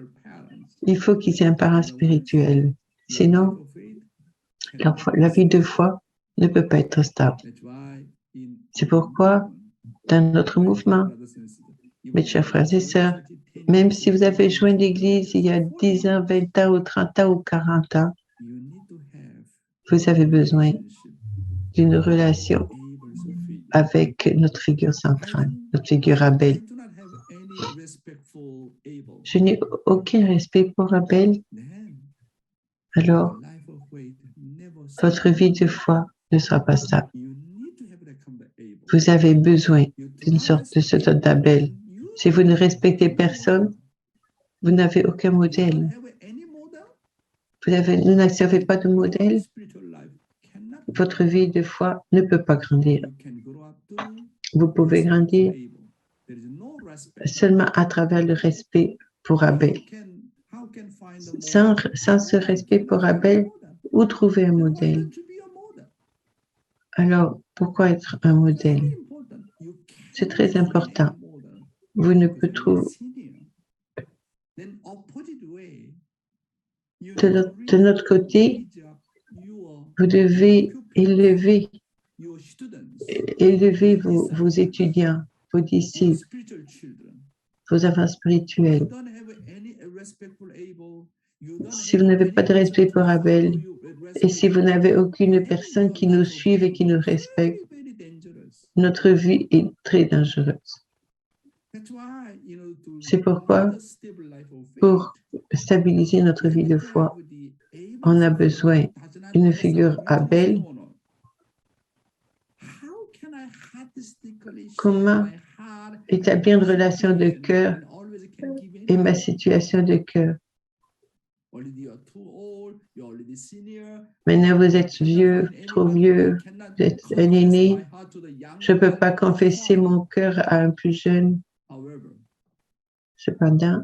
Il faut qu'ils aient un parent spirituel. Sinon, la vie de foi ne peut pas être stable. C'est pourquoi, dans notre mouvement, mes chers frères et sœurs, même si vous avez joint l'Église il y a 10 ans, 20 ans, ou 30 ans, ou 40 ans, vous avez besoin d'une relation avec notre figure centrale, notre figure Abel. Je n'ai aucun respect pour Abel. Alors, votre vie de foi ne sera pas stable. Vous avez besoin d'une sorte de ce d'Abel. Si vous ne respectez personne, vous n'avez aucun modèle. Vous n'observez pas de modèle. Votre vie de foi ne peut pas grandir. Vous pouvez grandir seulement à travers le respect pour Abel. Sans ce respect pour Abel, où trouver un modèle? Alors, pourquoi être un modèle? C'est très important. Vous ne pouvez trouver... De notre côté, vous devez élever vos étudiants, vos disciples, vos enfants spirituels. Si vous n'avez pas de respect pour Abel, et si vous n'avez aucune personne qui nous suive et qui nous respecte, notre vie est très dangereuse. C'est pourquoi, pour stabiliser notre vie de foi, on a besoin d'une figure Abel comment établir une relation de cœur et ma situation de cœur. Maintenant, vous êtes vieux, trop vieux, vous êtes un aîné. Je ne peux pas confesser mon cœur à un plus jeune. Cependant,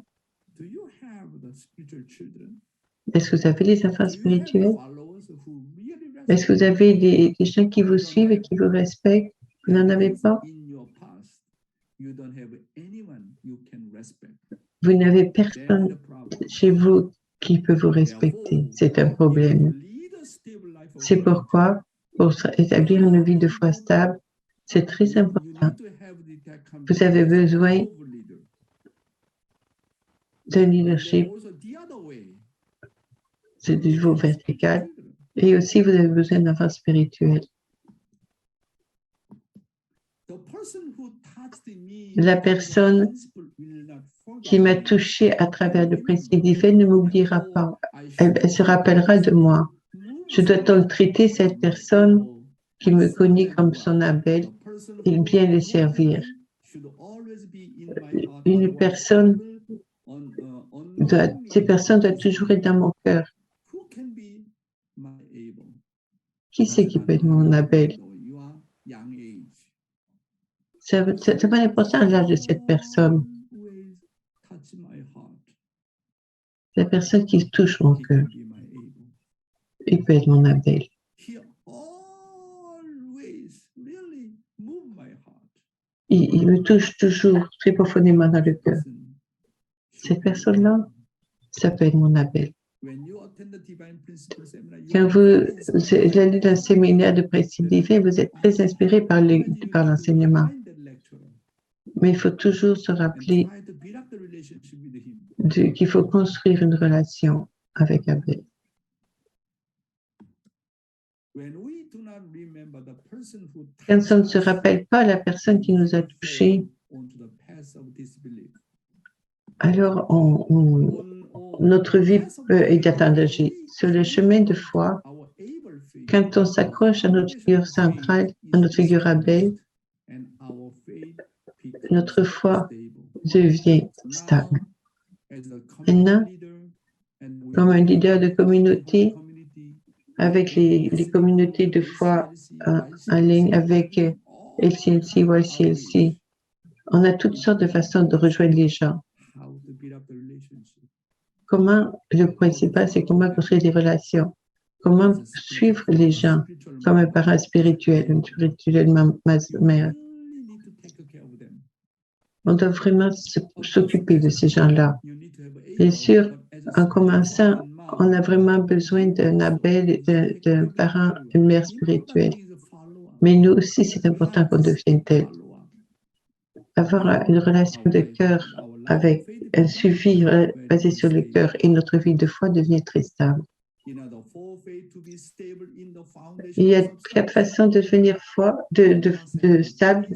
est-ce que vous avez les enfants spirituels? Est-ce que vous avez des gens qui vous suivent et qui vous respectent? Vous n'en avez pas? Vous n'avez personne chez vous qui peut vous respecter. C'est un problème. C'est pourquoi, pour établir une vie de foi stable, c'est très important. Vous avez besoin d'un leadership de niveau vertical et aussi vous avez besoin d'enfants spirituels. La personne qui m'a touché à travers le principe divin ne m'oubliera pas. Elle se rappellera de moi. Je dois donc traiter cette personne qui me connaît comme son Abel et bien le servir. Ces personnes doivent toujours être dans mon cœur. Qui c'est qui peut être mon Abel? C'est pas important l'âge de cette personne. La personne qui touche mon cœur. Il peut être mon Abel. Il me touche toujours très profondément dans le cœur. Cette personne-là, ça peut être mon Abel. Quand vous allez dans le séminaire de principe divin, vous êtes très inspiré par l'enseignement. Mais il faut toujours se rappeler qu'il faut construire une relation avec Abel. Quand on ne se rappelle pas la personne qui nous a touchés, alors notre vie est en danger. Sur le chemin de foi, quand on s'accroche à notre figure centrale, à notre figure Abel, notre foi devient stable. Maintenant, comme un leader de communauté, avec les communautés de foi en ligne, avec LCLC, YCLC, on a toutes sortes de façons de rejoindre les gens. Le principal, c'est comment construire des relations, comment suivre les gens comme un parent spirituel, une spirituelle mère. On doit vraiment s'occuper de ces gens-là. Bien sûr, en commençant, on a vraiment besoin d'un Abel, d'un parent, une mère spirituelle. Mais nous aussi, c'est important qu'on devienne tel. Avoir une relation de cœur avec un suivi basé sur le cœur et notre vie de foi devient très stable. Il y a 4 façons de devenir stable.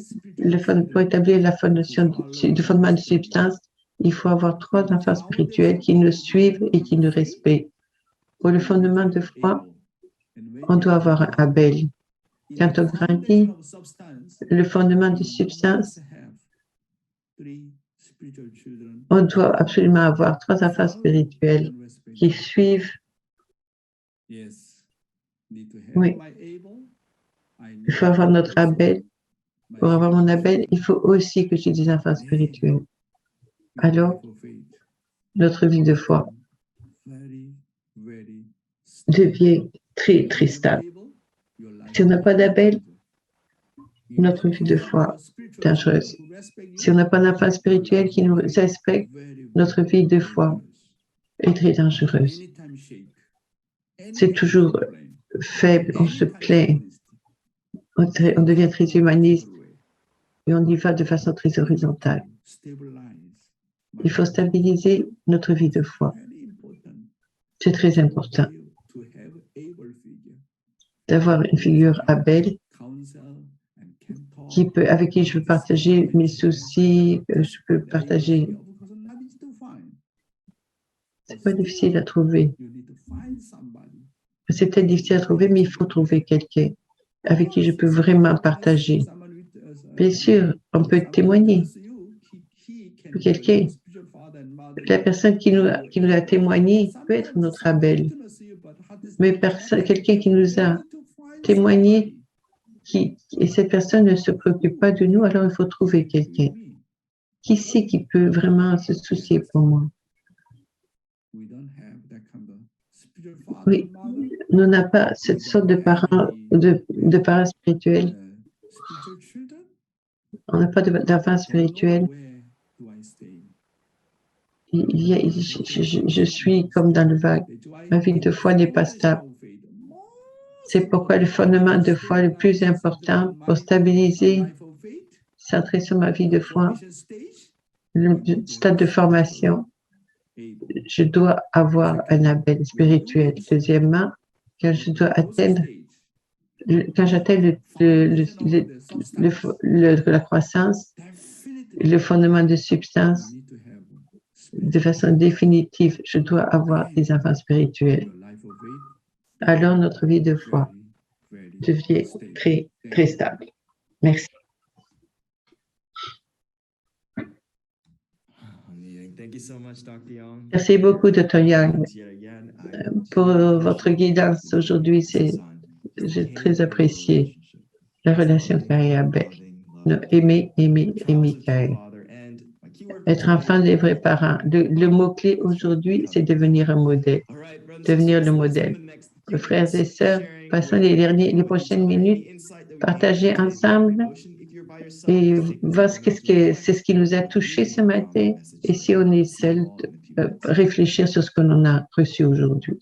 Pour établir la fondation de fondement de substance, il faut avoir 3 enfants spirituels qui nous suivent et qui nous respectent. Pour le fondement de foi, on doit avoir un Abel. Quand on grandit, le fondement de substance, on doit absolument avoir 3 enfants spirituels qui suivent. Oui. Il faut avoir notre Abel. Pour avoir mon Abel, il faut aussi que j'ai des enfants spirituels. Alors, notre vie de foi devient très, très stable. Si on n'a pas d'Abel, notre vie de foi est dangereuse. Si on n'a pas d'enfant spirituel qui nous respecte, notre vie de foi est très dangereuse. C'est toujours faible, on se plaint, on devient très humaniste et on y va de façon très horizontale. Il faut stabiliser notre vie de foi. C'est très important d'avoir une figure Abel avec qui je peux partager mes soucis, je peux partager. C'est pas difficile à trouver. C'est peut-être difficile à trouver, mais il faut trouver quelqu'un avec qui je peux vraiment partager. Bien sûr, on peut témoigner. Quelqu'un, la personne qui nous a témoigné peut être notre Abel, mais quelqu'un qui nous a témoigné, et cette personne ne se préoccupe pas de nous, alors il faut trouver quelqu'un. Qui c'est qui peut vraiment se soucier pour moi? Oui, nous n'avons pas cette sorte de parents, de parents spirituels. On n'a pas d'enfants spirituels. Je suis comme dans le vague. Ma vie de foi n'est pas stable. C'est pourquoi le fondement de foi le plus important pour stabiliser, centrer sur ma vie de foi, le stade de formation, je dois avoir un Abel spirituel. Deuxièmement, quand j'atteins la croissance, le fondement de substance, de façon définitive, je dois avoir des enfants spirituels. Alors notre vie de foi devient très, très stable. Merci. Merci beaucoup, Dr. Young, pour votre guidance aujourd'hui. J'ai très apprécié la relation Carrie et Abel. Aimer Carrie. Être enfant des vrais parents. Le mot-clé aujourd'hui, c'est devenir un modèle. Devenir le modèle. Frères et sœurs, passons les prochaines minutes, partager ensemble et voir c'est ce qui nous a touchés ce matin. Et si on est seul, réfléchir sur ce qu'on a reçu aujourd'hui.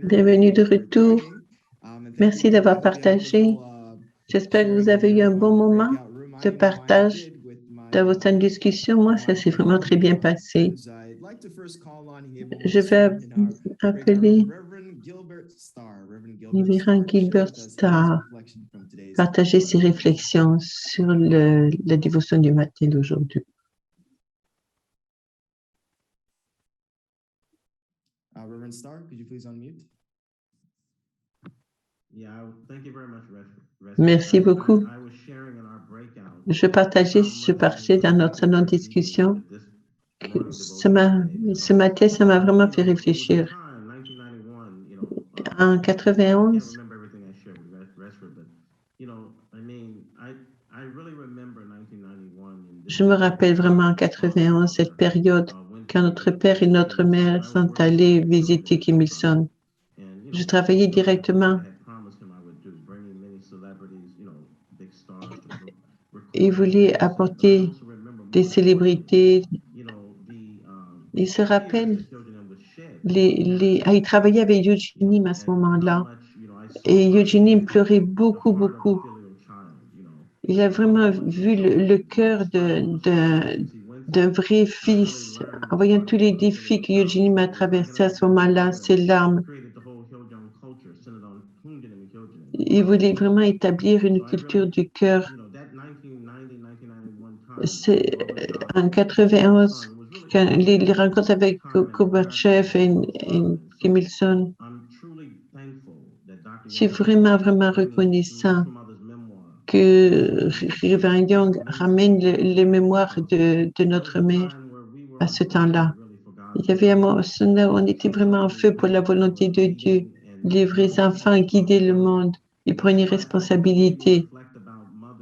Bienvenue de retour. Merci d'avoir partagé. J'espère que vous avez eu un bon moment de partage dans votre discussion. Moi, ça s'est vraiment très bien passé. Je vais appeler Révérend Gilbert Starr partager ses réflexions sur la dévotion du matin d'aujourd'hui. Reverend Starr, could you please unmute? Merci beaucoup. Je partageais dans notre salon de discussion. Ce matin, ça m'a vraiment fait réfléchir. En 91, je me rappelle vraiment en 91, cette période, quand notre père et notre mère sont allés visiter Kim Il-sung. Je travaillais directement. Ils voulaient apporter des célébrités. Ils se rappellent, ils travaillaient avec Eugenie à ce moment-là. Et Eugenie pleurait beaucoup, beaucoup. Il a vraiment vu le cœur d'un vrai fils, en voyant tous les défis que Eugenie m'a traversés à ce moment-là, ses larmes. Il voulait vraiment établir une culture du cœur. C'est en 91, quand les rencontres avec Gorbatchev et Kim Il-sung, je suis vraiment, vraiment reconnaissant que Révérend Young ramène les mémoires de notre mère à ce temps-là. Il y avait un moment où on était vraiment en feu pour la volonté de Dieu. Les vrais enfants guidaient le monde. Ils prenaient responsabilité.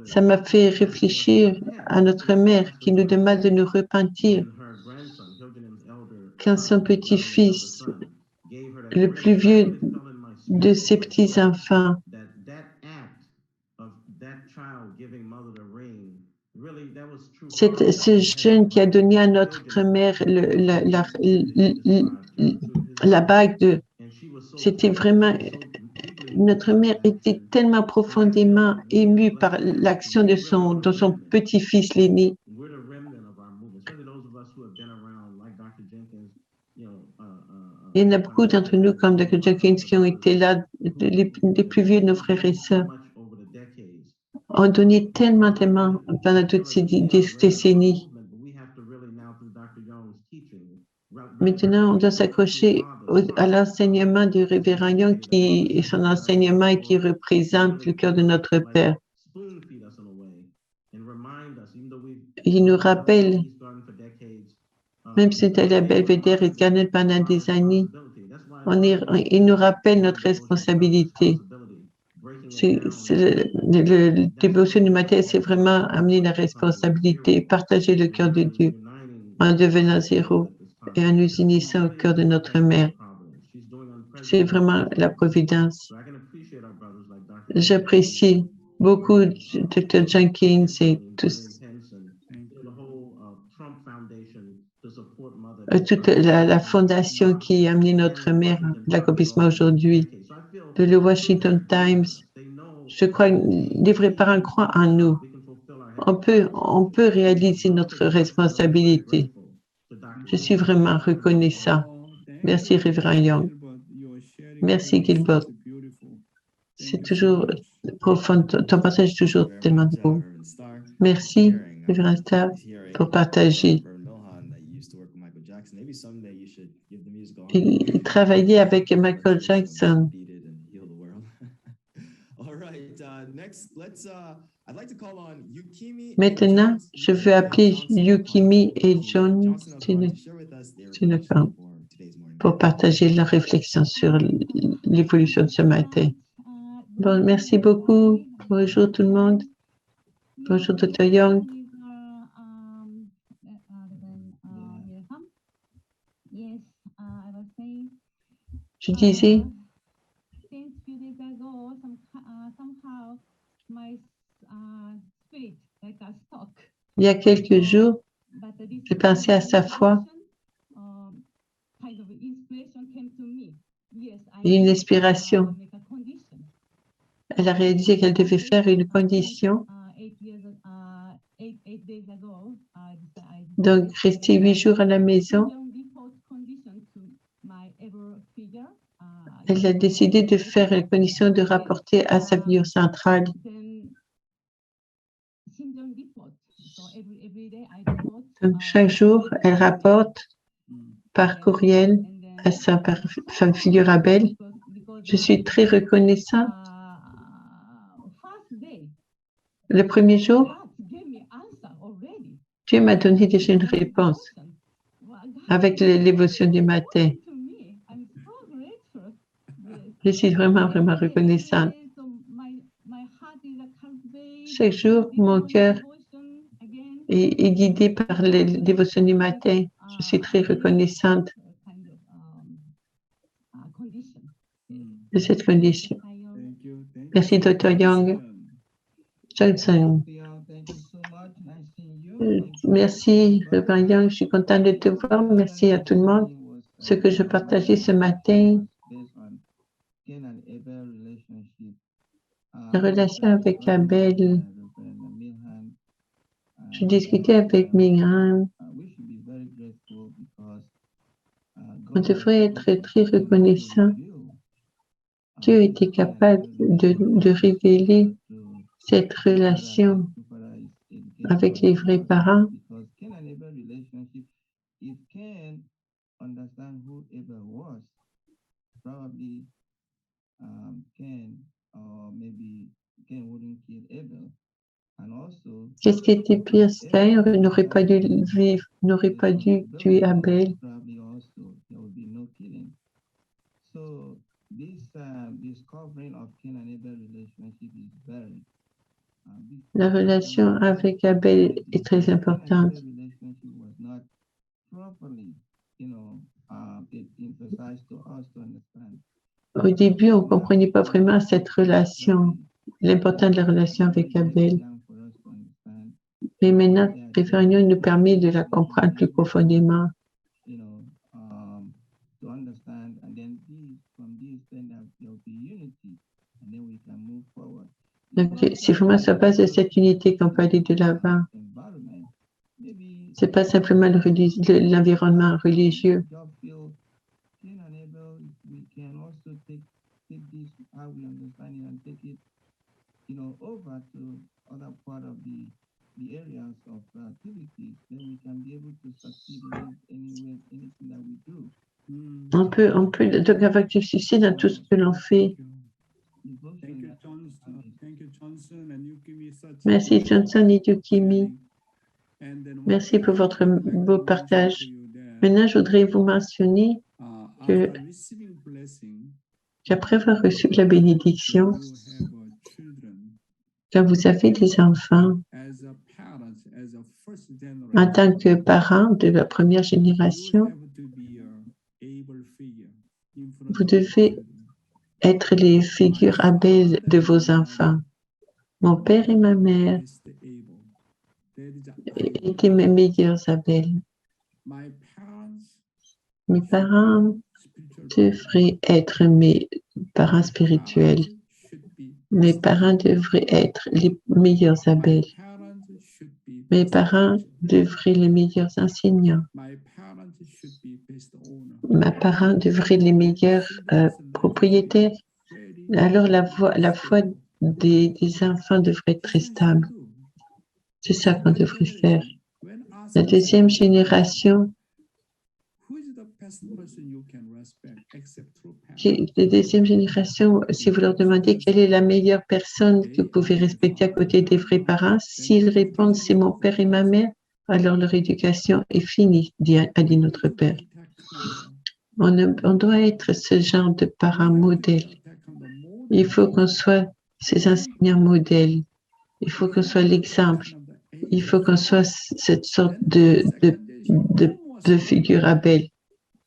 Ça m'a fait réfléchir à notre mère qui nous demande de nous repentir. Quand son petit-fils, le plus vieux de ses petits-enfants, ce jeune qui a donné à notre mère la bague, c'était vraiment, notre mère était tellement profondément émue par l'action de son petit-fils l'aîné. Il y en a beaucoup d'entre nous, comme Dr. Jenkins, qui ont été là, les plus vieux de nos frères et sœurs, ont donné tellement pendant toutes ces décennies. Maintenant, on doit s'accrocher à l'enseignement du Révérend Young qui est son enseignement et qui représente le cœur de notre Père. Il nous rappelle, même si c'était à Belvédère et Garnet pendant des années, il nous rappelle notre responsabilité. Le dévotion du matin, c'est vraiment amener la responsabilité, partager le cœur de Dieu en devenant zéro et en nous unissant au cœur de notre mère. C'est vraiment la providence. J'apprécie beaucoup Dr. Jenkins et toute la fondation qui a amené notre mère à l'accomplissement aujourd'hui. Le Washington Times, je crois que les vrais parents croient en nous. On peut réaliser notre responsabilité. Je suis vraiment reconnaissant. Merci, Révérend Young. Merci, Gilbert. C'est toujours profond. Ton partage est toujours tellement beau. Merci, Révérend Starr, pour partager. Il travaillait avec Michael Jackson. Maintenant, je veux appeler Yukimi et John pour partager leur réflexion sur l'évolution de ce matin. Bon, merci beaucoup. Bonjour tout le monde. Bonjour Dr. Young. Je disais, il y a quelques jours, j'ai pensé à sa foi une inspiration. Elle a réalisé qu'elle devait faire une condition. Donc, rester 8 jours à la maison. Elle a décidé de faire une condition de rapporter à sa figure centrale. Donc, chaque jour, elle rapporte par courriel à sa figure Abel. Je suis très reconnaissante. Le premier jour, Dieu m'a donné déjà une réponse avec l'évolution du matin. Je suis vraiment, vraiment reconnaissante. Chaque jour, mon cœur est guidé par les dévotions du matin. Je suis très reconnaissante de cette condition. Merci, Dr. Young. Johnson. Merci, Reverend Young. Je suis contente de te voir. Merci à tout le monde. Ce que je partageais ce matin, la relation avec Abel. Je discutais avec Minghan. On devrait être très reconnaissant. Dieu était capable de révéler cette relation avec les vrais parents. Qu'est-ce qui était pire? Caïn n'aurait pas dû vivre, n'aurait pas dû tuer Abel. La relation avec Abel est très importante. Au début, on ne comprenait pas vraiment cette relation, l'importance de la relation avec Abel. Mais maintenant, Référendum nous permet de la comprendre plus profondément. Donc, c'est vraiment sur la base de cette unité qu'on peut aller de l'avant. Ce n'est pas simplement l'environnement religieux. On peut donc avoir du succès dans tout ce que l'on fait. Merci Johnson et Yukimi. Merci pour votre beau partage. Maintenant, je voudrais vous mentionner qu'après avoir reçu la bénédiction, quand vous avez des enfants, en tant que parent de la première génération, vous devez être les figures Abel de vos enfants. Mon père et ma mère étaient mes meilleurs Abel. Mes parents devraient être mes parents spirituels. Mes parents devraient être les meilleurs Abel. Mes parents devraient être les meilleurs enseignants. Mes parents devraient être les meilleurs propriétaires. Alors la foi des enfants devrait être très stable. C'est ça qu'on devrait faire. La deuxième génération, si vous leur demandez quelle est la meilleure personne que vous pouvez respecter à côté des vrais parents, s'ils répondent c'est mon père et ma mère, alors leur éducation est finie, a dit notre père. On doit être ce genre de parents modèles. Il faut qu'on soit ces enseignants modèles. Il faut qu'on soit l'exemple. Il faut qu'on soit cette sorte de figure Abel.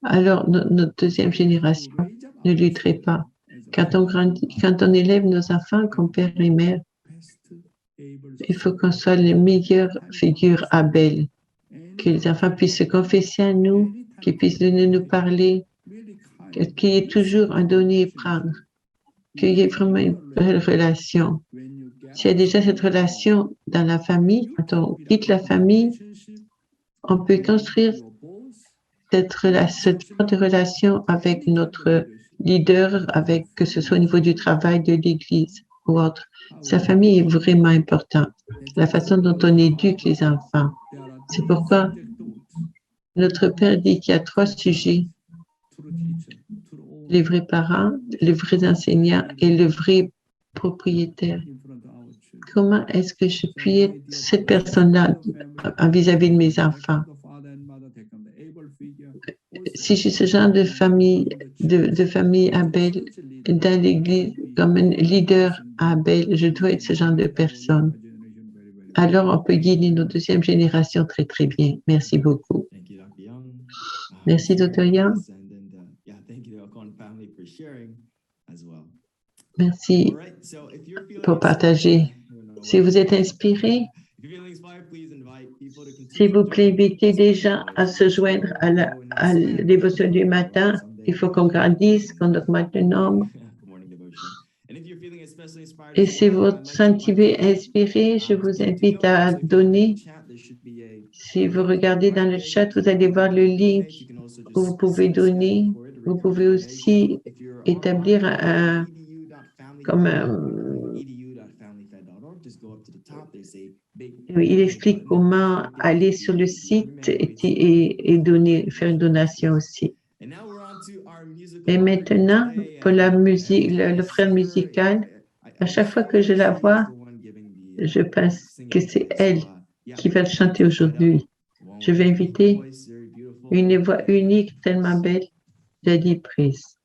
Alors, notre deuxième génération ne lutterait pas. Quand on élève nos enfants comme père et mère, il faut qu'on soit les meilleures figures Abel. Que les enfants puissent se confesser à nous qui puisse nous parler, qu'il y ait toujours un donner et prendre, qu'il y ait vraiment une belle relation. S'il y a déjà cette relation dans la famille, quand on quitte la famille, on peut construire cette genre de relation avec notre leader, avec que ce soit au niveau du travail, de l'Église ou autre. Sa famille est vraiment importante. La façon dont on éduque les enfants. C'est pourquoi notre Père dit qu'il y a 3 sujets: les vrais parents, les vrais enseignants et le vrai propriétaire. Comment est-ce que je puis être cette personne-là vis-à-vis de mes enfants? Si je suis ce genre de famille, de famille Abel dans l'Église, comme un leader Abel, je dois être ce genre de personne. Alors, on peut guider nos deuxième génération très, très bien. Merci beaucoup. Thank you, Dr. Young. Merci, Dr. Young. Yeah, thank you to Elkhorn family for sharing as well. Merci All right, so if you're feeling pour partager. inspired, Si vous êtes inspiré, if you're feeling inspired, please invite people to continue s'il vous plaît, joining invitez this des gens video à se joindre à la dévotion du matin. Il faut qu'on grandisse, qu'on augmente le nombre. morning devotion. And if you're feeling especially inspired Et as si well, vous I'd vous like to sentez invite you, inspiré, je to vous give invite to à donate. So if you look in the donner. chat, there should be a Si vous regardez dans le chat, vous allez voir le link où vous pouvez donner. Vous pouvez aussi établir comme il explique comment aller sur le site et donner, faire une donation aussi. Et maintenant, pour la musique, l'offrande musicale, à chaque fois que je la vois, je pense que c'est elle qui va le chanter aujourd'hui. Je vais inviter une voix unique, tellement belle, Daddy Priest.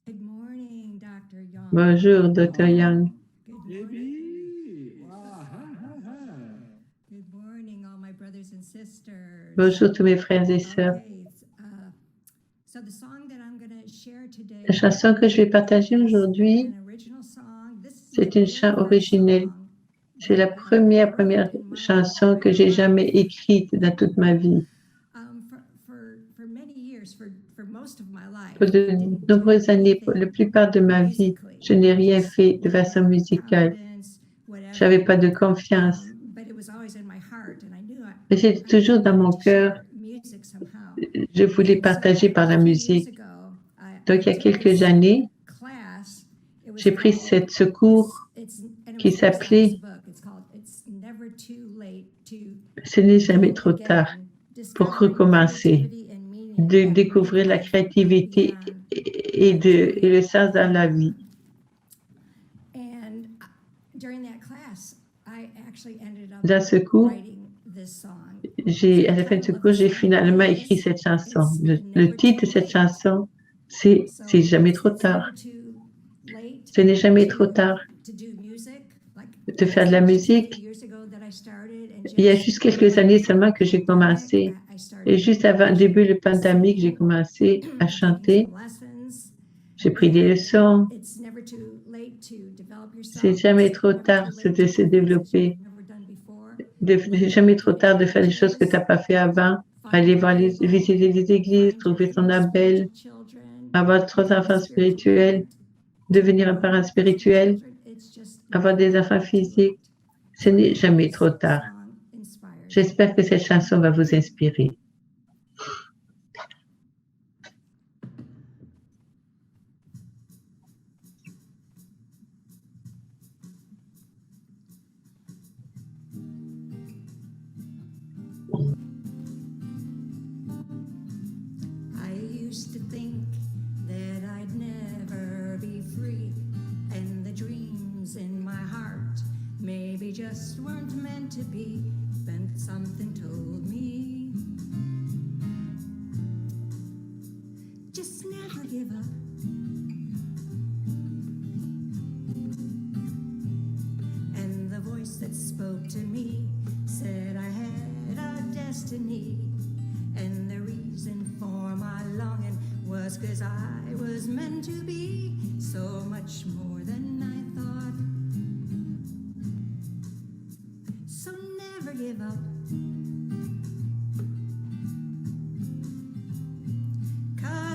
Good morning, Dr. Young. Bonjour, Dr. Young. Good morning. JB. Good morning, all my brothers and sisters. Bonjour tous mes frères et sœurs. Okay, so the song that I'm going to share today La chanson que je vais partager aujourd'hui, an original song. This is c'est my une very chanson first originelle. song C'est la that I première wrote in my chanson que j'ai jamais écrite dans toute ma vie. For many years, for most of my life, Pour I de didn't do nombreuses années, pour la anything plupart de ma vie, musically. je n'ai rien fait de façon musicale. Confidence, whatever. Je n'avais pas de confiance. But it was always in my heart, and I knew Mais c'était toujours dans mon cœur. music somehow. Je voulais partager par la musique. Donc, il y a quelques années, j'ai pris ce cours qui s'appelait Ce n'est jamais trop tard pour recommencer, de découvrir la créativité et le sens dans la vie. Dans ce cours, à la fin de ce cours, j'ai finalement écrit cette chanson. Le titre de cette chanson, c'est jamais trop tard. Ce n'est jamais trop tard de faire de la musique. Il y a juste quelques années seulement que j'ai commencé. Et juste avant le début de la pandémie, j'ai commencé à chanter. J'ai pris des leçons. C'est jamais trop tard de se développer. Jamais trop tard de faire des choses que tu n'as pas fait avant. Aller visiter les églises, trouver ton Abel, avoir 3 enfants spirituels, devenir un parent spirituel, avoir des enfants physiques. Ce n'est jamais trop tard. J'espère que cette chanson va vous inspirer. I used to think that I'd never be free, and the dreams in my heart maybe just weren't meant to be, but something told me just never give up. And the voice that spoke to me said I had a destiny, and the reason for my longing was 'cause I was meant to be so much more than I thought. So never give up.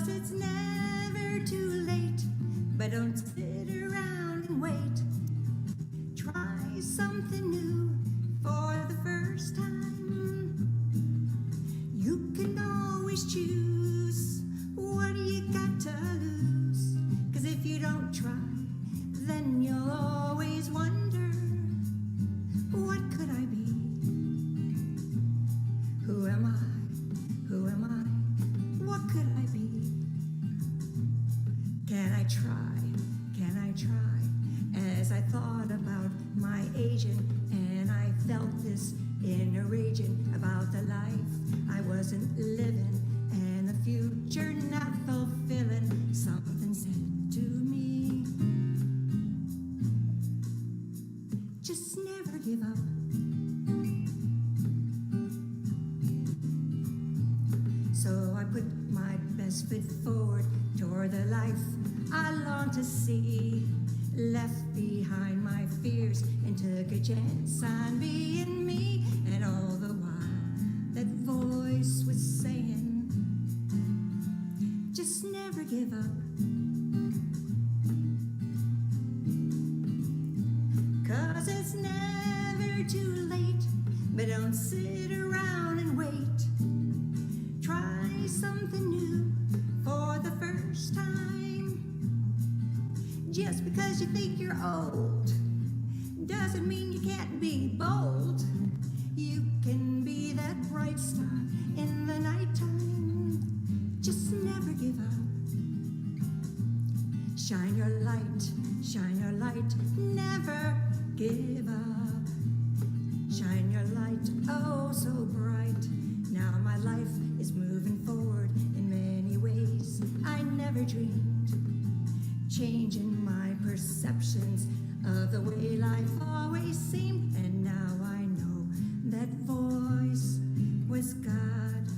'Cause it's never too late, but don't sit around and wait. Try something new for the first time. You can always choose. What do you got to lose? 'Cause if you don't try, then you'll always wonder, what could I be? Who am I? Who am I? What could I be? Can I try? Can I try? As I thought about my agent, and I felt this inner raging about the life I wasn't living, and the future not fulfilling. Something said to me, just never give up. So I put my best foot forward toward the life I long to see. Left behind my fears and took a chance on being me. And all the while that voice was saying, just never give up. 'Cause it's never too late, but don't sit around and wait. Try something new for the first time. Just because you think you're old doesn't mean you can't be bold. You can be that bright star in the nighttime. Just never give up. Shine your light, never give up. Shine your light, oh so bright. Now my life is moving forward in many ways I never dreamed. Changing my perceptions of the way life always seemed. And now I know that voice was God,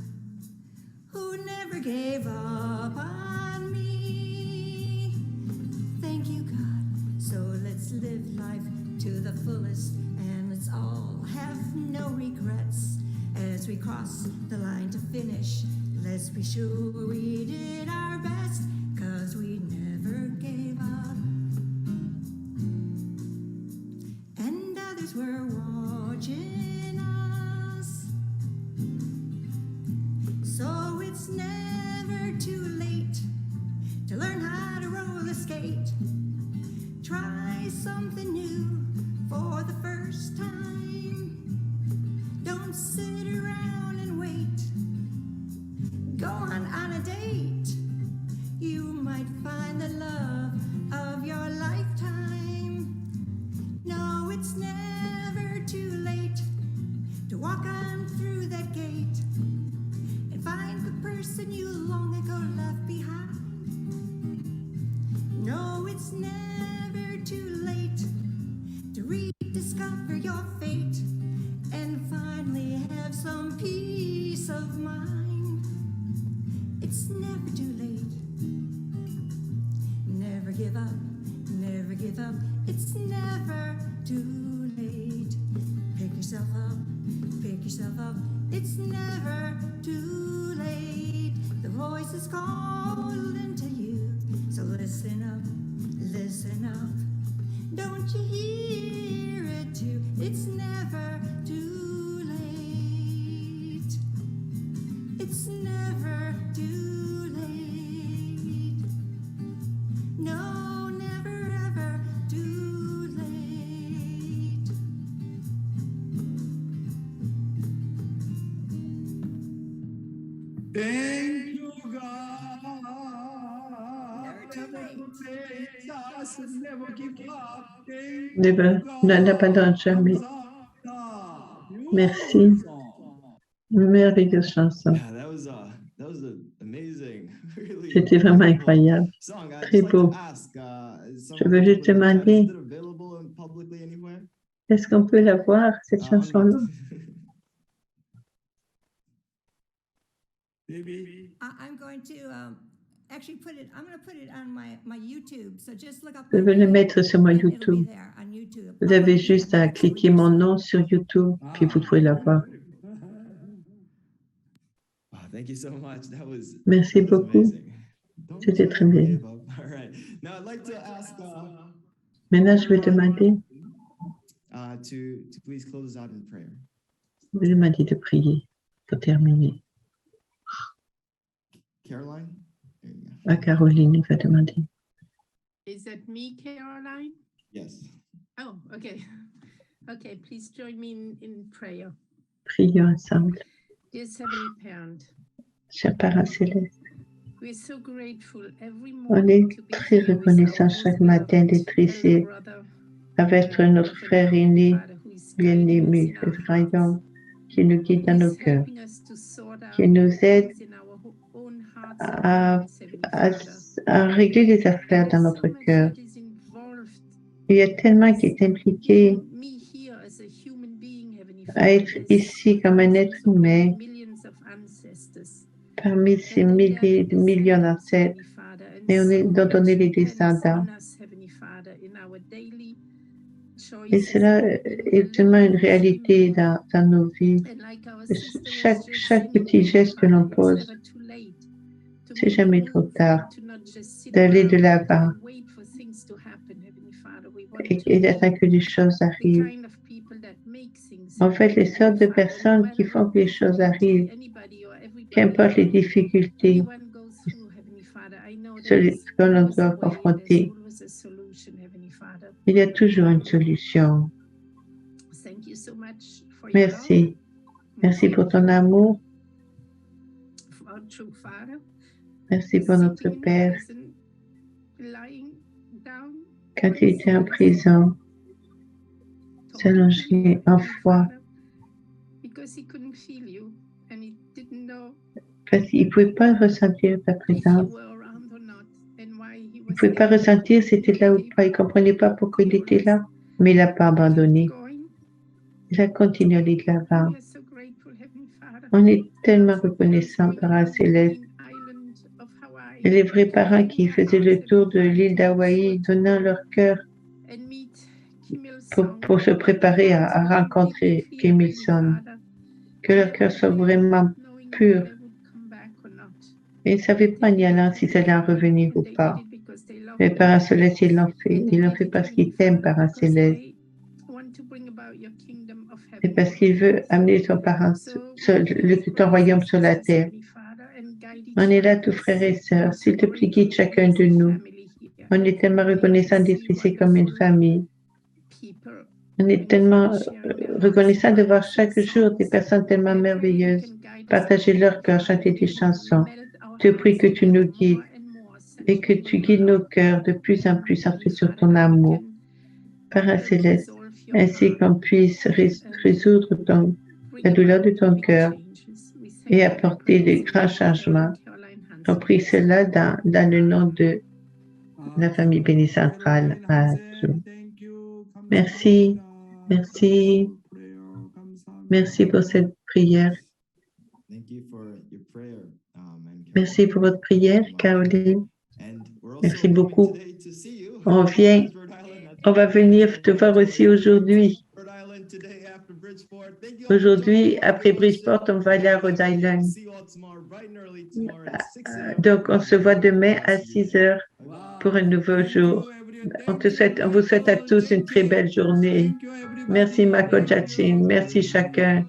who never gave up on me. Thank you, God. So let's live life to the fullest, and let's all have no regrets. As we cross the line to finish, let's be sure we did our best, 'cause we never gave up. And others were watching us. So it's never too late to learn how to roller skate. Try something new for the first time. Don't sit around and wait. Go on a date. You might find the love of your lifetime. No, it's never too late to walk on through that gate and find the person you long ago left behind. No, it's never too late to rediscover your fate and finally have some peace of mind. It's never too late. Never give up, never give up. It's never too late. Pick yourself up, pick yourself up. It's never too late. The voice is calling to you. So listen up, listen up. Don't you hear it too? It's never too late. It's never too late. No, never ever too late. Thank you, God. Never too late. Just never give up. Thank Never, n'abandonne jamais. Merci. Merveilleuse chanson. Yeah, that was amazing. Really C'était vraiment incroyable. song. Très beau. Je veux juste demander, est-ce qu'on peut la voir, cette chanson-là? I'm going to actually put it. I'm going to put it on my YouTube. So just look up. Je vais le mettre sur mon and it'll be YouTube. there on YouTube. Vous avez juste à cliquer mon nom sur YouTube, puis vous pouvez la voir. Wow, thank you so much. That was Merci that was beaucoup. amazing. C'était très bien. All right. Now I'd like to ask Maintenant, je vais demander, to please close us out in prayer. je vais demander de prier pour terminer. Caroline? There you go. Ah, Caroline va demander. Is that me, Caroline? Yes. Oh, okay. Okay, please join me in prayer. Prions ensemble. Dear Heavenly Parent, Cher Parent Céleste, we're so grateful every on morning est to be très here with our reconnaissant most chaque matin beloved d'être ici elder brother, avec notre frère aîné, Father, who is guiding us bien-aimé, in our Frère Rayon, hearts, qui nous guide who dans nos is cœurs, helping us to sort out qui nous aide things in our own hearts à, and minds, Heavenly à, Father. à régler les affaires dans There's notre so much cœur. that is involved. Il y a tellement qui est impliqué Even me here as a human being, Heavenly à Father, être there's ici comme un être thousands of humain millions of ancestors. parmi ces milliers de millions d'ancêtres et dont on est les descendants. Et cela est tellement une réalité dans nos vies. Chaque petit geste que l'on pose, c'est jamais trop tard d'aller de l'avant et d'attendre que les choses arrivent. En fait, les sortes de personnes qui font que les choses arrivent, qu'importe les difficultés que l'on doit confronter, il y a toujours une solution. Merci. Merci pour ton amour. Merci pour notre Père. Quand il était en prison, s'allonger en foi, parce qu'il ne pouvait pas ressentir ta présence. Il ne pouvait pas ressentir si c'était là ou pas. Il ne comprenait pas pourquoi il était là, mais il n'a pas abandonné. Il a continué à aller de l'avant. On est tellement reconnaissants, Parents Céleste. Et les vrais parents qui faisaient le tour de l'île d'Hawaï, donnant leur cœur pour se préparer à rencontrer Kim Il-sung. Que leur cœur soit vraiment pur. Et ils ne savaient pas en y allant s'ils allaient en revenir ou pas. Les Parents Célestes, ils l'ont fait. Ils l'ont fait parce qu'ils t'aiment, Parents Célestes. Et parce qu'il veut amener ton royaume sur la terre. On est là, tous frères et sœurs. S'il te plaît, guide chacun de nous. On est tellement reconnaissant d'être ici comme une famille. On est tellement reconnaissant de voir chaque jour des personnes tellement merveilleuses partager leur cœur, chanter des chansons. Je prie que tu nous guides et que tu guides nos cœurs de plus en plus en fait sur ton amour. Parents Céleste, ainsi qu'on puisse résoudre la douleur de ton cœur et apporter de grands changements. On prie cela dans le nom de la famille Béni Centrale. Merci, merci, merci pour cette prière. Merci pour votre prière, Caroline. Merci beaucoup. On va venir te voir aussi aujourd'hui. Aujourd'hui, après Bridgeport, on va aller à Rhode Island. Donc, on se voit demain à 6 heures pour un nouveau jour. On vous souhaite à tous une très belle journée. Merci, Mako Jachin. Merci chacun.